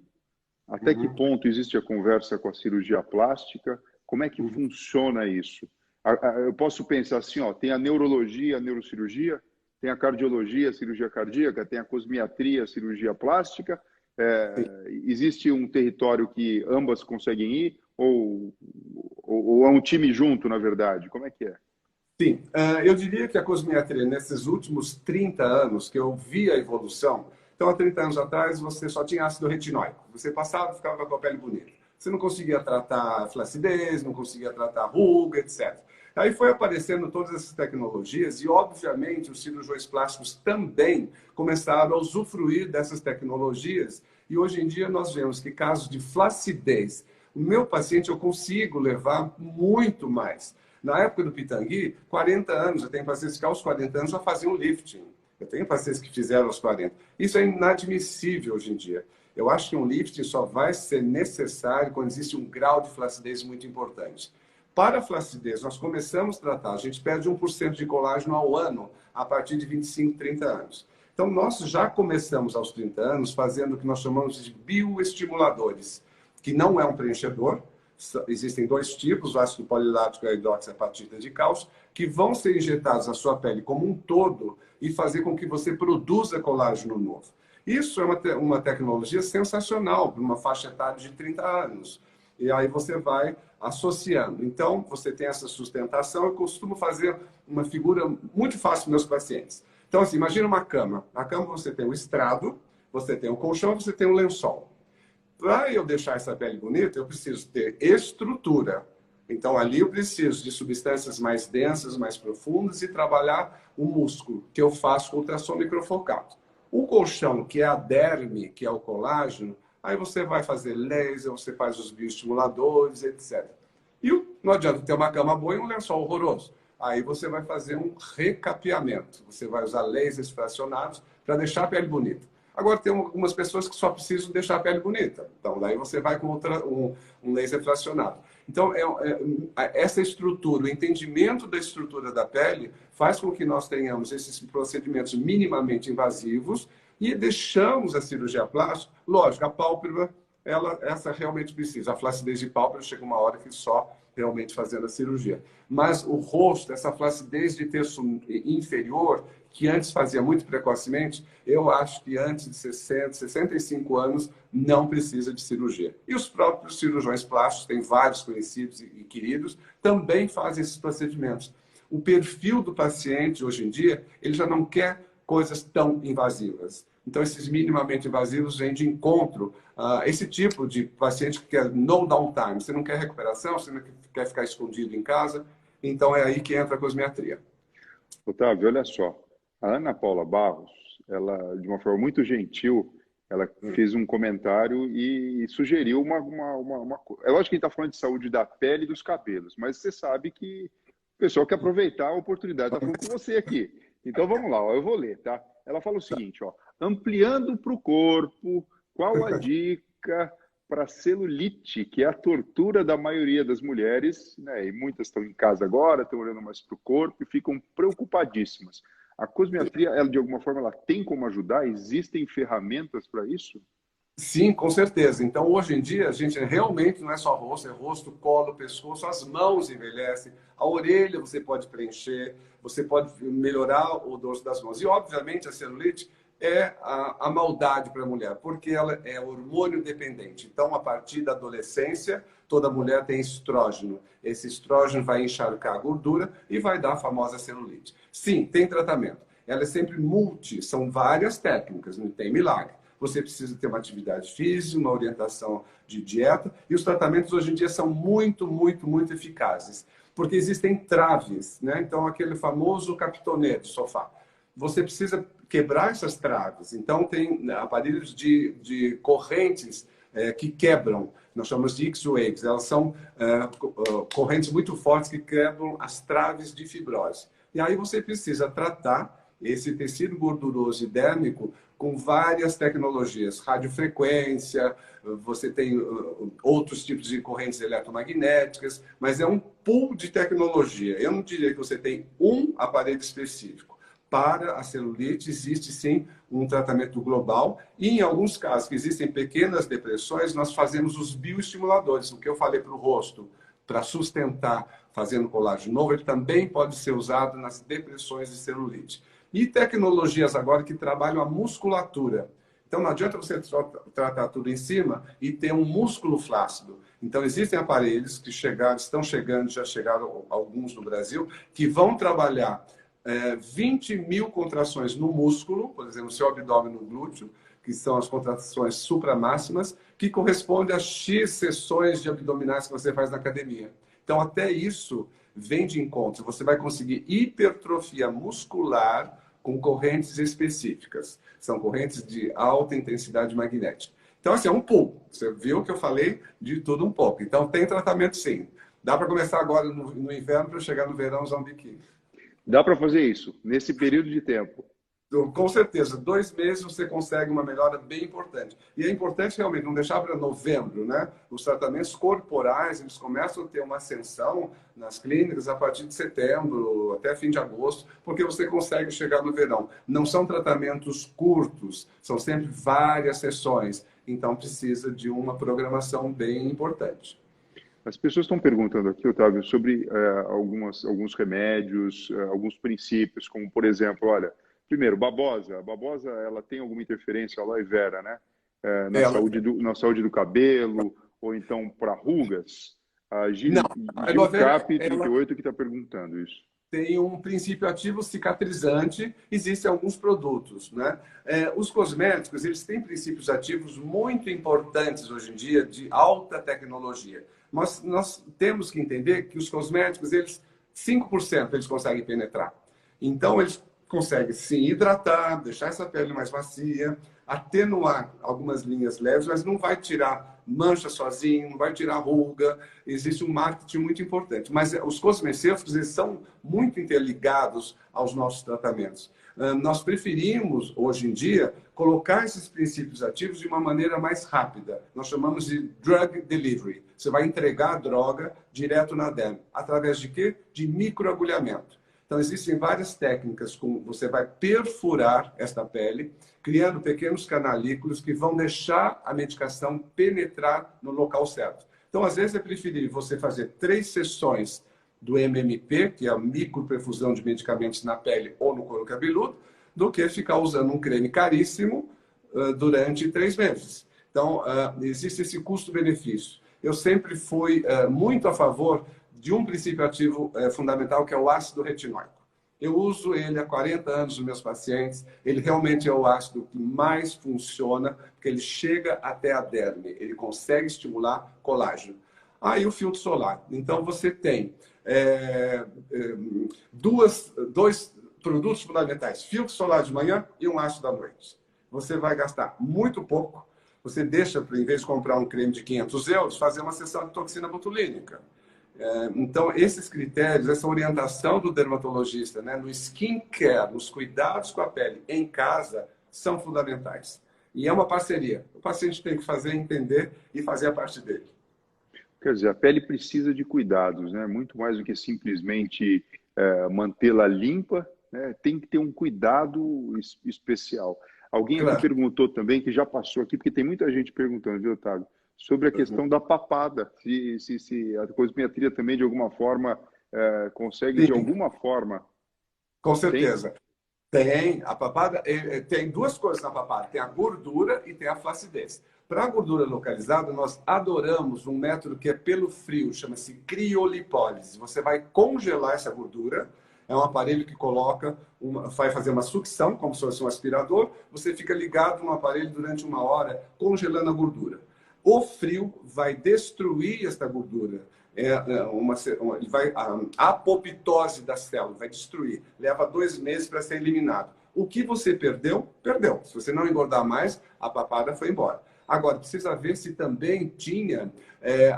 S3: Até que ponto existe a conversa com a cirurgia plástica? Como é que funciona isso? Eu posso pensar assim, ó, tem a neurologia, a neurocirurgia, tem a cardiologia, a cirurgia cardíaca, tem a cosmiatria, a cirurgia plástica. Existe um território que ambas conseguem ir? Ou é um time junto, na verdade? Como é que é?
S2: Sim, eu diria que a cosmiatria, nesses últimos 30 anos que eu vi a evolução, então há 30 anos atrás você só tinha ácido retinóico, você passava e ficava com a pele bonita. Você não conseguia tratar flacidez, não conseguia tratar ruga, etc. Aí foi aparecendo todas essas tecnologias e, obviamente, os cirurgiões plásticos também começaram a usufruir dessas tecnologias e hoje em dia nós vemos que casos de flacidez, o meu paciente eu consigo levar muito mais. Na época do Pitangui, 40 anos, eu tenho pacientes que aos 40 anos já faziam lifting. Eu tenho pacientes que fizeram aos 40. Isso é inadmissível hoje em dia. Eu acho que um lifting só vai ser necessário quando existe um grau de flacidez muito importante. Para a flacidez, nós começamos a tratar, a gente perde 1% de colágeno ao ano a partir de 25, 30 anos. Então, nós já começamos aos 30 anos fazendo o que nós chamamos de bioestimuladores, que não é um preenchedor, Existem dois tipos, o ácido polilático e a hidroxiapatita de cálcio, que vão ser injetados na sua pele como um todo e fazer com que você produza colágeno novo. Isso é uma tecnologia sensacional para uma faixa etária de 30 anos. E aí você vai associando. Então, você tem essa sustentação. Eu costumo fazer uma figura muito fácil para meus pacientes. Então, assim, imagina uma cama. Na cama você tem o estrado, você tem o colchão, você tem o lençol. Para eu deixar essa pele bonita, eu preciso ter estrutura. Então, ali eu preciso de substâncias mais densas, mais profundas e trabalhar o músculo, que eu faço com ultrassom microfocado. O colchão, que é a derme, que é o colágeno, aí você vai fazer laser, você faz os bioestimuladores, etc. E não adianta ter uma cama boa e um lençol horroroso. Aí você vai fazer um recapeamento. Você vai usar lasers fracionados para deixar a pele bonita. Agora, tem algumas pessoas que só precisam deixar a pele bonita. Então, daí você vai com um laser fracionado. Então, essa estrutura, o entendimento da estrutura da pele faz com que nós tenhamos esses procedimentos minimamente invasivos e deixamos a cirurgia plástica. Lógico, a pálpebra, essa realmente precisa. A flacidez de pálpebra chega uma hora que só realmente fazendo a cirurgia. Mas o rosto, essa flacidez de terço inferior, que antes fazia muito precocemente, eu acho que antes de 60, 65 anos não precisa de cirurgia. E os próprios cirurgiões plásticos, tem vários conhecidos e queridos, também fazem esses procedimentos. O perfil do paciente, hoje em dia, ele já não quer coisas tão invasivas. Então, esses minimamente invasivos vêm de encontro a esse tipo de paciente que quer no downtime. Você não quer recuperação, você não quer ficar escondido em casa. Então, é aí que entra a cosmetria.
S3: Otávio, olha só. A Ana Paula Barros, ela, de uma forma muito gentil, ela fez um comentário e sugeriu uma coisa. É lógico que a gente está falando de saúde da pele e dos cabelos, mas você sabe que o pessoal quer aproveitar a oportunidade. Está falando com você aqui. Então, vamos lá, ó, eu vou ler, tá? Ela fala o seguinte, ó, ampliando para o corpo, qual a dica para celulite, que é a tortura da maioria das mulheres, né? E muitas estão em casa agora, estão olhando mais para o corpo e ficam preocupadíssimas. A cosmetria, ela, de alguma forma, ela tem como ajudar? Existem ferramentas para isso?
S2: Sim, com certeza. Então, hoje em dia, a gente realmente não é só rosto, é rosto, colo, pescoço, as mãos envelhecem, a orelha você pode preencher, você pode melhorar o dorso das mãos. E, obviamente, a celulite é a maldade para a mulher, porque ela é hormônio dependente. Então, a partir da adolescência, toda mulher tem estrógeno. Esse estrógeno vai encharcar a gordura e vai dar a famosa celulite. Sim, tem tratamento. Ela é sempre são várias técnicas, não tem milagre. Você precisa ter uma atividade física, uma orientação de dieta, e os tratamentos hoje em dia são muito, muito, muito eficazes, porque existem traves, né? Então, aquele famoso capitonê do sofá. Você precisa quebrar essas traves. Então, tem aparelhos de correntes que quebram. Nós chamamos de X-Waves. Elas são correntes muito fortes que quebram as traves de fibrose. E aí você precisa tratar esse tecido gorduroso e dérmico com várias tecnologias. Radiofrequência, você tem outros tipos de correntes eletromagnéticas, mas é um pool de tecnologia. Eu não diria que você tem um aparelho específico. Para a celulite, existe sim um tratamento global e, em alguns casos que existem pequenas depressões, nós fazemos os bioestimuladores. O que eu falei para o rosto, para sustentar, fazendo colágeno novo, ele também pode ser usado nas depressões de celulite. E tecnologias agora que trabalham a musculatura. Então, não adianta você tratar tudo em cima e ter um músculo flácido. Então, existem aparelhos que estão chegando, já chegaram alguns no Brasil, que vão trabalhar 20 mil contrações no músculo, por exemplo, seu abdômen no glúteo, que são as contrações supramáximas, que correspondem a X sessões de abdominais que você faz na academia. Então, até isso vem de encontro. Você vai conseguir hipertrofia muscular com correntes específicas. São correntes de alta intensidade magnética. Então, assim, é um pool. Você viu que eu falei de tudo um pouco. Então, tem tratamento sim. Dá para começar agora no inverno para chegar no verão usar um biquíni.
S3: Dá para fazer isso nesse período de tempo?
S2: Com certeza, 2 meses você consegue uma melhora bem importante. E é importante realmente não deixar para novembro, né? Os tratamentos corporais, eles começam a ter uma ascensão nas clínicas a partir de setembro, até fim de agosto, porque você consegue chegar no verão. Não são tratamentos curtos, são sempre várias sessões. Então, precisa de uma programação bem importante.
S3: As pessoas estão perguntando aqui, Otávio, sobre alguns remédios, alguns princípios, como, por exemplo, olha, primeiro, babosa. A babosa, ela tem alguma interferência, a aloe vera, né?
S2: Ela,
S3: Na saúde do cabelo, ou então para rugas? A
S2: não, a aloe vera,
S3: Gilcap
S2: ela
S3: 38 que está perguntando isso.
S2: tem um princípio ativo cicatrizante, existem alguns produtos, né? Os cosméticos, eles têm princípios ativos muito importantes hoje em dia, de alta tecnologia. Mas nós temos que entender que os cosméticos, 5% eles conseguem penetrar. Então, eles conseguem sim hidratar, deixar essa pele mais macia, atenuar algumas linhas leves, mas não vai tirar mancha sozinho, não vai tirar ruga. Existe um marketing muito importante. Mas os cosmecêuticos, eles são muito interligados aos nossos tratamentos. Nós preferimos, hoje em dia, colocar esses princípios ativos de uma maneira mais rápida. Nós chamamos de drug delivery. Você vai entregar a droga direto na derme. Através de quê? De microagulhamento. Então, existem várias técnicas como você vai perfurar esta pele, criando pequenos canalículos que vão deixar a medicação penetrar no local certo. Então, às vezes, é preferível você fazer 3 sessões do MMP, que é a microperfusão de medicamentos na pele ou no couro cabeludo, do que ficar usando um creme caríssimo durante 3 meses. Então, existe esse custo-benefício. Eu sempre fui muito a favor de um princípio ativo fundamental, que é o ácido retinóico. Eu uso ele há 40 anos nos meus pacientes. Ele realmente é o ácido que mais funciona, porque ele chega até a derme. Ele consegue estimular colágeno. Aí o filtro solar. Então, você tem dois produtos fundamentais. Filtro solar de manhã e um ácido à noite. Você vai gastar muito pouco. Você deixa, em vez de comprar um creme de 500 euros, fazer uma sessão de toxina botulínica. Então, esses critérios, essa orientação do dermatologista, né, no skincare, nos cuidados com a pele em casa, são fundamentais. E é uma parceria. O paciente tem que fazer, entender e fazer a parte dele.
S3: Quer dizer, a pele precisa de cuidados, né? Muito mais do que simplesmente mantê-la limpa, né? Tem que ter um cuidado especial. Alguém aqui
S2: Claro.
S3: perguntou também, que já passou aqui, porque tem muita gente perguntando, viu, Otávio? Sobre a questão da papada, se a cosmetria também, de alguma forma, consegue, de
S2: Sim,
S3: alguma forma...
S2: com
S3: Tem?
S2: certeza. Tem. A papada tem 2 coisas na papada. Tem a gordura e tem a flacidez. Para a gordura localizada, nós adoramos um método que é pelo frio, chama-se criolipólise. Você vai congelar essa gordura, é um aparelho que vai fazer uma sucção, como se fosse um aspirador, você fica ligado no aparelho durante 1 hora, congelando a gordura. O frio vai destruir esta gordura. A apoptose da célula vai destruir. Leva 2 meses para ser eliminado. O que você perdeu, perdeu. Se você não engordar mais, a papada foi embora. Agora, precisa ver se também tinha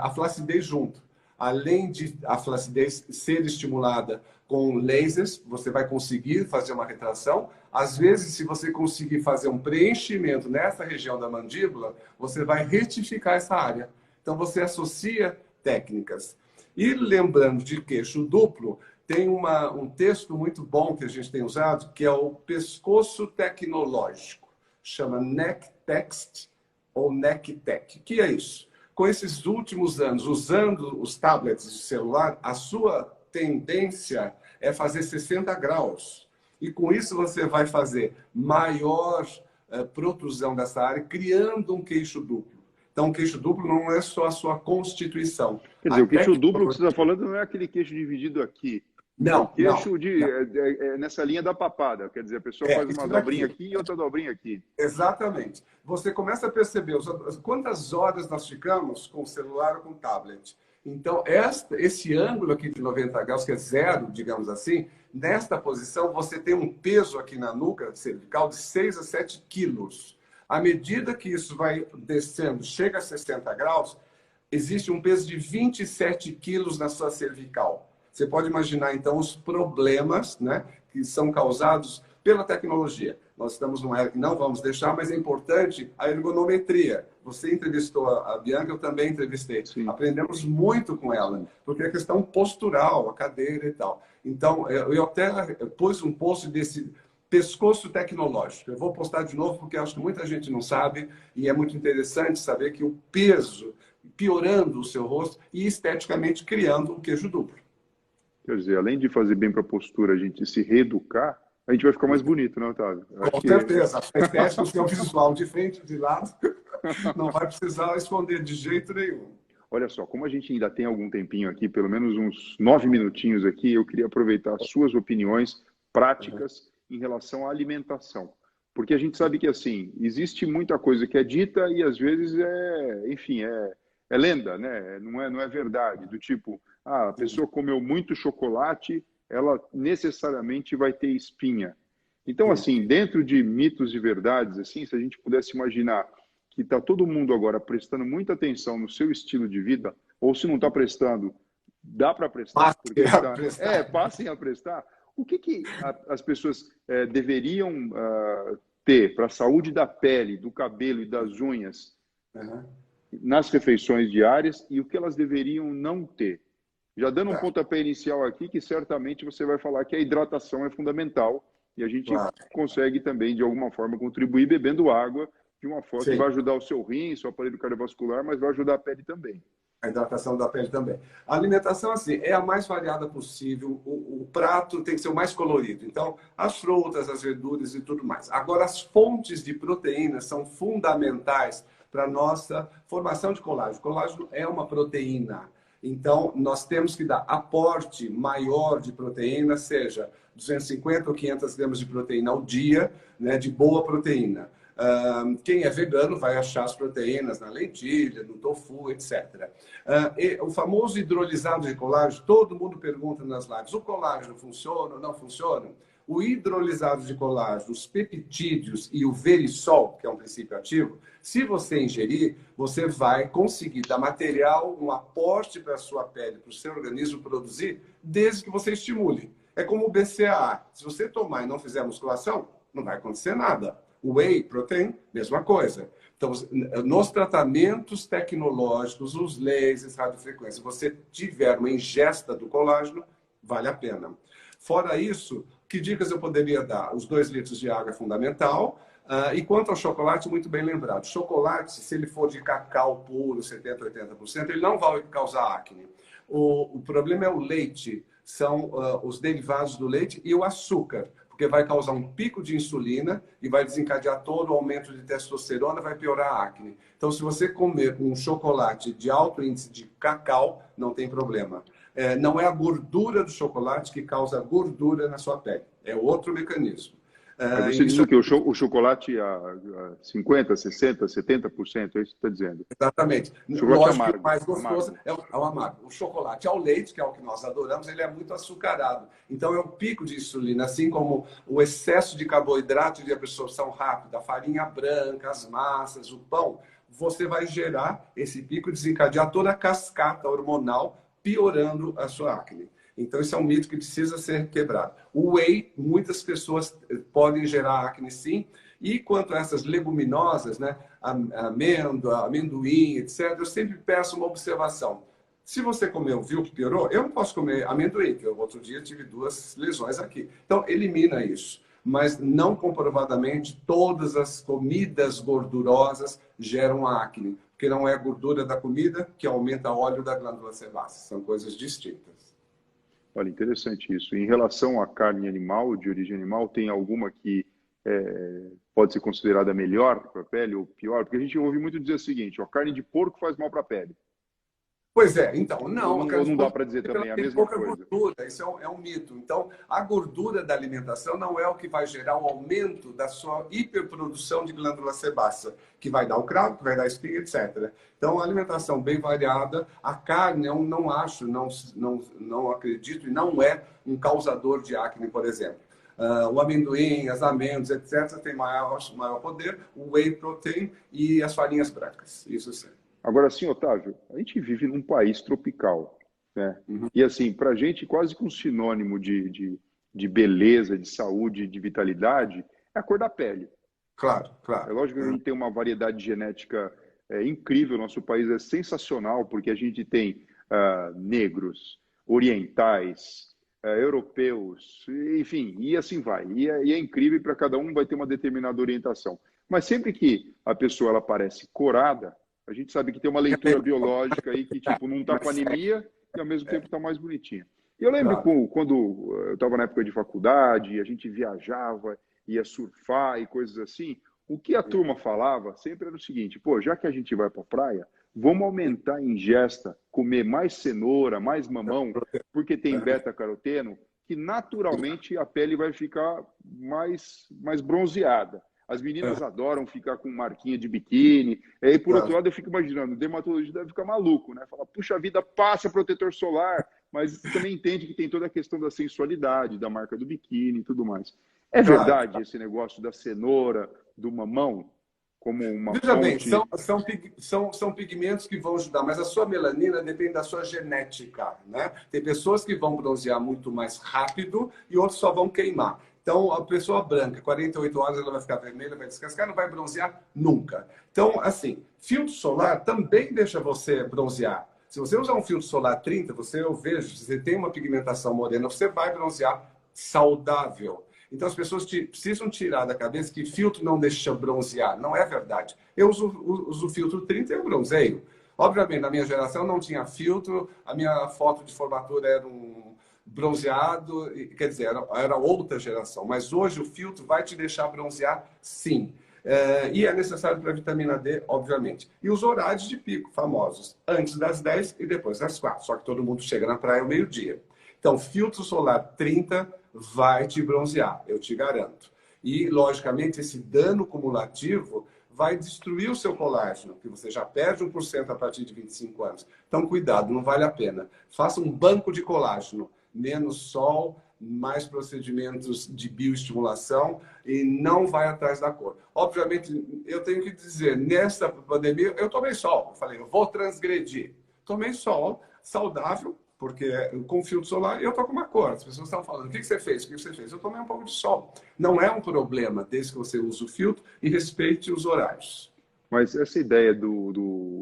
S2: a flacidez junto. Além de a flacidez ser estimulada com lasers, você vai conseguir fazer uma retração. Às vezes, se você conseguir fazer um preenchimento nessa região da mandíbula, você vai retificar essa área. Então, você associa técnicas. E lembrando de queixo duplo, tem um texto muito bom que a gente tem usado, que é o pescoço tecnológico. Chama Neck Text ou Neck Tech. O que é isso? Com esses últimos anos, usando os tablets de celular, a sua tendência é fazer 60 graus. E com isso você vai fazer maior protrusão dessa área, criando um queixo duplo. Então, o queixo duplo não é só a sua constituição.
S3: Quer dizer, o queixo duplo que você está falando não é aquele queixo dividido aqui.
S2: Não,
S3: é o queixo
S2: não.
S3: Nessa linha da papada. Quer dizer, a pessoa faz uma dobrinha aqui e outra dobrinha aqui.
S2: Exatamente. Você começa a perceber quantas horas nós ficamos com o celular ou com o tablet. Então, esse ângulo aqui de 90 graus, que é zero, digamos assim, nesta posição, você tem um peso aqui na nuca cervical de 6 a 7 quilos. À medida que isso vai descendo, chega a 60 graus, existe um peso de 27 quilos na sua cervical. Você pode imaginar, então, os problemas, né, que são causados pela tecnologia. Nós estamos numa era que não vamos deixar, mas é importante a ergonometria. Você entrevistou a Bianca, eu também entrevistei. Sim. Aprendemos muito com ela, porque é questão postural, a cadeira e tal. Então, eu até pus um post desse pescoço tecnológico. Eu vou postar de novo, porque acho que muita gente não sabe, e é muito interessante saber que o peso piorando o seu rosto e esteticamente criando um queixo duplo.
S3: Quer dizer, além de fazer bem para a postura, a gente se reeducar, a gente vai ficar mais bonito, né, Otávio?
S2: Com certeza. A estética, o seu visual de frente e de lado, não vai precisar esconder de jeito nenhum.
S3: Olha só, como a gente ainda tem algum tempinho aqui, pelo menos uns 9 minutinhos aqui, eu queria aproveitar as suas opiniões práticas em relação à alimentação. Porque a gente sabe que, assim, existe muita coisa que é dita e, às vezes, enfim, é lenda, né? Não é verdade. Do tipo, a pessoa comeu muito chocolate, ela necessariamente vai ter espinha. Então, assim, dentro de mitos e verdades, assim, se a gente pudesse imaginar que está todo mundo agora prestando muita atenção no seu estilo de vida, ou se não está prestando, dá para prestar, porque passem a prestar. O que as pessoas deveriam ter para a saúde da pele, do cabelo e das unhas nas refeições diárias e o que elas deveriam não ter? Já dando um pontapé inicial aqui, que certamente você vai falar que a hidratação é fundamental e a gente consegue também, de alguma forma, contribuir bebendo água de uma forma que vai ajudar o seu rim, seu aparelho cardiovascular, mas vai ajudar a pele também.
S2: A hidratação da pele também. A alimentação, assim, é a mais variada possível. O prato tem que ser o mais colorido. Então, as frutas, as verduras e tudo mais. Agora, as fontes de proteínas são fundamentais para a nossa formação de colágeno. O colágeno é uma proteína. Então, nós temos que dar aporte maior de proteína, seja 250 ou 500 gramas de proteína ao dia, né, de boa proteína. Quem é vegano vai achar as proteínas na lentilha, no tofu, etc. O famoso hidrolisado de colágeno, todo mundo pergunta nas lives, o colágeno funciona ou não funciona? O hidrolisado de colágeno, os peptídeos e o verisol, que é um princípio ativo, se você ingerir, você vai conseguir dar material, um aporte para a sua pele, para o seu organismo produzir, desde que você estimule. É como o BCAA. Se você tomar e não fizer musculação, não vai acontecer nada. O whey protein, mesma coisa. Então, nos tratamentos tecnológicos, os lasers, radiofrequência, se você tiver uma ingesta do colágeno, vale a pena. Fora isso, que dicas eu poderia dar? Os 2 litros de água é fundamental. E quanto ao chocolate, muito bem lembrado. Chocolate, se ele for de cacau puro, 70%, 80%, ele não vai causar acne. O problema é o leite, são os derivados do leite e o açúcar, porque vai causar um pico de insulina e vai desencadear todo o aumento de testosterona, vai piorar a acne. Então, se você comer um chocolate de alto índice de cacau, não tem problema. Não é a gordura do chocolate que causa gordura na sua pele, é outro mecanismo.
S3: Aí você diz o quê? O chocolate a 50%, 60%, 70%, é isso que você está dizendo?
S2: Exatamente.
S3: Chocolate
S2: Lógico
S3: amargo,
S2: que o mais gostoso
S3: amargo.
S2: é o amargo. O chocolate ao leite, que é o que nós adoramos, ele é muito açucarado. Então é o pico de insulina, assim como o excesso de carboidrato de absorção rápida, a farinha branca, as massas, o pão, você vai gerar esse pico e desencadear toda a cascata hormonal, piorando a sua acne. Então, isso é um mito que precisa ser quebrado. O whey, muitas pessoas podem gerar acne, sim. E quanto a essas leguminosas, né, amêndoa, amendoim, etc., eu sempre peço uma observação. Se você comeu, viu que piorou, eu não posso comer amendoim, que eu, outro dia tive 2 lesões aqui. Então, elimina isso. Mas não comprovadamente todas as comidas gordurosas geram acne. Porque não é a gordura da comida que aumenta o óleo da glândula sebácea. São coisas distintas.
S3: Olha, interessante isso. Em relação à carne animal, de origem animal, tem alguma que pode ser considerada melhor para a pele ou pior? Porque a gente ouve muito dizer o seguinte, a carne de porco faz mal para a pele.
S2: Pois é, então, não.
S3: Ou não dá para dizer também a mesma
S2: pouca
S3: coisa.
S2: Gordura, isso é um mito. Então, a gordura da alimentação não é o que vai gerar o aumento da sua hiperprodução de glândula sebácea, que vai dar o cravo, que vai dar espinha, etc. Então, a alimentação bem variada, a carne, eu não acho, não acredito, e não é um causador de acne, por exemplo. O amendoim, as amêndoas, etc., tem maior poder, o whey protein e as farinhas brancas, isso sim.
S3: Agora, sim, Otávio, a gente vive num país tropical, né? E, assim, para a gente, quase que um sinônimo de beleza, de saúde, de vitalidade, é a cor da pele.
S2: Claro, claro.
S3: É lógico que a gente tem uma variedade genética incrível, nosso país é sensacional, porque a gente tem negros, orientais, europeus, enfim, e assim vai. E é incrível, para cada um vai ter uma determinada orientação. Mas sempre que a pessoa ela parece corada, A gente sabe que tem uma leitura biológica aí que, tipo, não está com anemia e, ao mesmo tempo, está mais bonitinha. E eu lembro quando eu estava na época de faculdade, a gente viajava, ia surfar e coisas assim, o que a turma falava sempre era o seguinte, pô, já que a gente vai para a praia, vamos aumentar a ingesta, comer mais cenoura, mais mamão, porque tem beta-caroteno, que naturalmente a pele vai ficar mais bronzeada. As meninas adoram ficar com marquinha de biquíni. E aí, por outro lado, eu fico imaginando, o dermatologista deve ficar maluco, né? Fala, puxa vida, passa protetor solar, mas também entende que tem toda a questão da sensualidade, da marca do biquíni e tudo mais. É verdade esse negócio da cenoura, do mamão, como uma
S2: Veja bem,
S3: fonte...
S2: são pigmentos que vão ajudar, mas a sua melanina depende da sua genética, né? Tem pessoas que vão bronzear muito mais rápido e outros só vão queimar. Então, a pessoa branca, 48 horas, ela vai ficar vermelha, vai descascar, não vai bronzear nunca. Então, assim, filtro solar também deixa você bronzear. Se você usar um filtro solar 30, eu vejo, se você tem uma pigmentação morena, você vai bronzear saudável. Então, as pessoas precisam tirar da cabeça que filtro não deixa bronzear. Não é verdade. Eu uso filtro 30 e eu bronzeio. Obviamente, na minha geração não tinha filtro, a minha foto de formatura era um bronzeado, quer dizer, era outra geração. Mas hoje o filtro vai te deixar bronzear, sim. E é necessário para a vitamina D, obviamente. E os horários de pico famosos, antes das 10 e depois das 4. Só que todo mundo chega na praia ao meio-dia. Então, filtro solar 30 vai te bronzear, eu te garanto. E, logicamente, esse dano cumulativo vai destruir o seu colágeno, que você já perde 1% a partir de 25 anos. Então, cuidado, não vale a pena. Faça um banco de colágeno, menos sol, mais procedimentos de bioestimulação e não vai atrás da cor. Obviamente, eu tenho que dizer, nessa pandemia, eu tomei sol. Eu falei, eu vou transgredir. Tomei sol, saudável, porque com filtro solar eu tô com uma cor. As pessoas estão falando, o que você fez? O que você fez? Eu tomei um pouco de sol. Não é um problema, desde que você use o filtro e respeite os horários.
S3: Mas essa ideia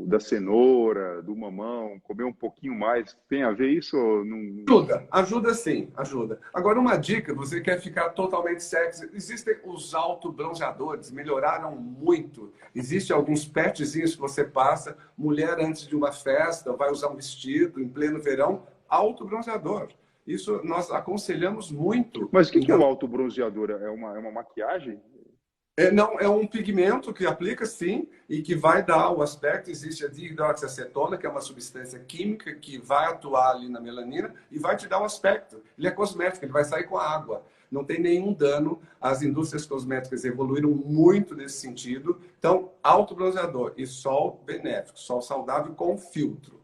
S3: da cenoura, do mamão, comer um pouquinho mais, tem a ver isso ou não?
S2: Ajuda sim, ajuda. Agora, uma dica, você quer ficar totalmente sexy, existem os autobronzeadores, melhoraram muito. Existem alguns patchzinhos que você passa, mulher antes de uma festa, vai usar um vestido, em pleno verão, autobronzeador. Isso nós aconselhamos muito.
S3: Mas o que é o autobronzeador? É uma maquiagem?
S2: Não, é um pigmento que aplica, sim, e que vai dar o aspecto. Existe a dihidroxiacetona, que é uma substância química que vai atuar ali na melanina e vai te dar o aspecto. Ele é cosmético, ele vai sair com a água. Não tem nenhum dano. As indústrias cosméticas evoluíram muito nesse sentido. Então, autobronzeador e sol benéfico, sol saudável com filtro.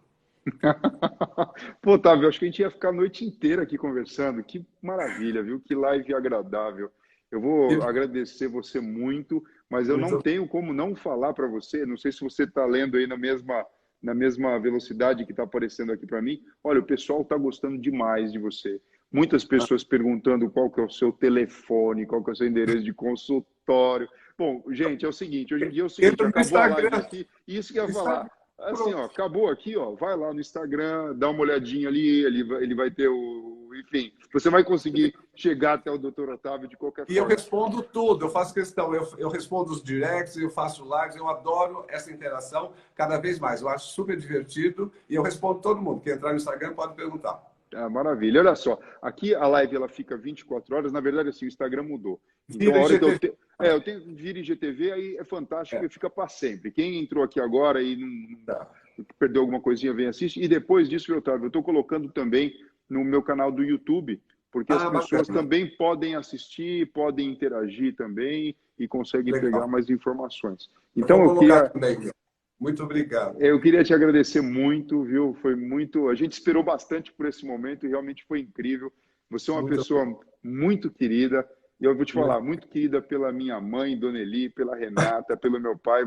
S3: Pô, Otávio, acho que a gente ia ficar a noite inteira aqui conversando. Que maravilha, viu? Que live agradável. Eu vou agradecer você muito, mas eu não tenho como não falar para você. Não sei se você está lendo aí na mesma velocidade que está aparecendo aqui para mim. Olha, o pessoal está gostando demais de você. Muitas pessoas perguntando qual que é o seu telefone, qual que é o seu endereço de consultório. Bom, gente, é o seguinte, hoje em dia é o seguinte, acabou a live aqui, isso que eu ia falar. Assim, ó, acabou aqui, ó, vai lá no Instagram, dá uma olhadinha ali, ele vai ter enfim, você vai conseguir chegar até o Dr. Otávio de qualquer forma.
S2: E eu respondo tudo, eu faço questão, eu respondo os directs, eu faço lives, eu adoro essa interação cada vez mais, eu acho super divertido e eu respondo todo mundo. Quem entrar no Instagram pode perguntar.
S3: Maravilha, olha só, aqui a live ela fica 24 horas, na verdade assim, o Instagram mudou. Então a hora que eu tenho vira IGTV, aí é fantástico e fica para sempre. Quem entrou aqui agora e não perdeu alguma coisinha, vem assistir. E depois disso, Otávio, eu estou colocando também no meu canal do YouTube, porque as pessoas também podem assistir, podem interagir também e conseguem pegar mais informações. Então eu queria...
S2: Muito obrigado.
S3: Eu queria te agradecer muito, viu? Foi muito... A gente esperou bastante por esse momento e realmente foi incrível. Você é uma pessoa muito querida. E eu vou te falar, muito querida pela minha mãe, Dona Eli, pela Renata, pelo meu pai.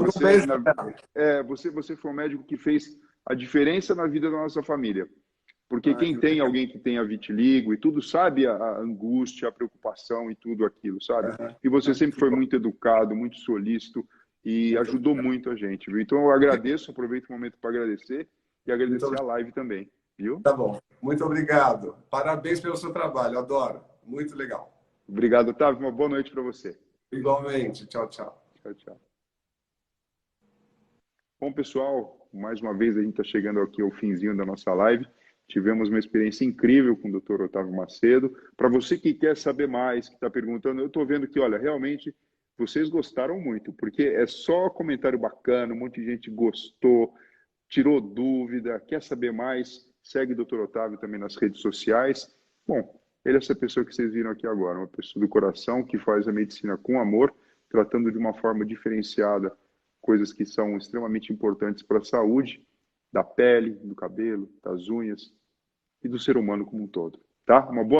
S3: Você foi um médico que fez a diferença na vida da nossa família. Porque quem tem alguém que tenha vitiligo e tudo sabe a angústia, a preocupação e tudo aquilo, sabe? E você sempre foi muito educado, muito solícito e ajudou muito a gente, viu? Então eu agradeço, aproveito o momento para agradecer e agradecer a live também, viu?
S2: Tá bom. Muito obrigado. Parabéns pelo seu trabalho, adoro. Muito legal.
S3: Obrigado, Otávio. Uma boa noite para você.
S2: Igualmente. Tchau, tchau.
S3: Tchau, tchau. Bom, pessoal, mais uma vez a gente está chegando aqui ao finzinho da nossa live. Tivemos uma experiência incrível com o Dr. Otávio Macedo. Para você que quer saber mais, que está perguntando, eu estou vendo que, olha, realmente vocês gostaram muito, porque é só comentário bacana, um monte de gente gostou, tirou dúvida, quer saber mais, segue o Dr. Otávio também nas redes sociais. Bom, ele é essa pessoa que vocês viram aqui agora, uma pessoa do coração que faz a medicina com amor, tratando de uma forma diferenciada coisas que são extremamente importantes para a saúde da pele, do cabelo, das unhas e do ser humano como um todo, tá? Uma boa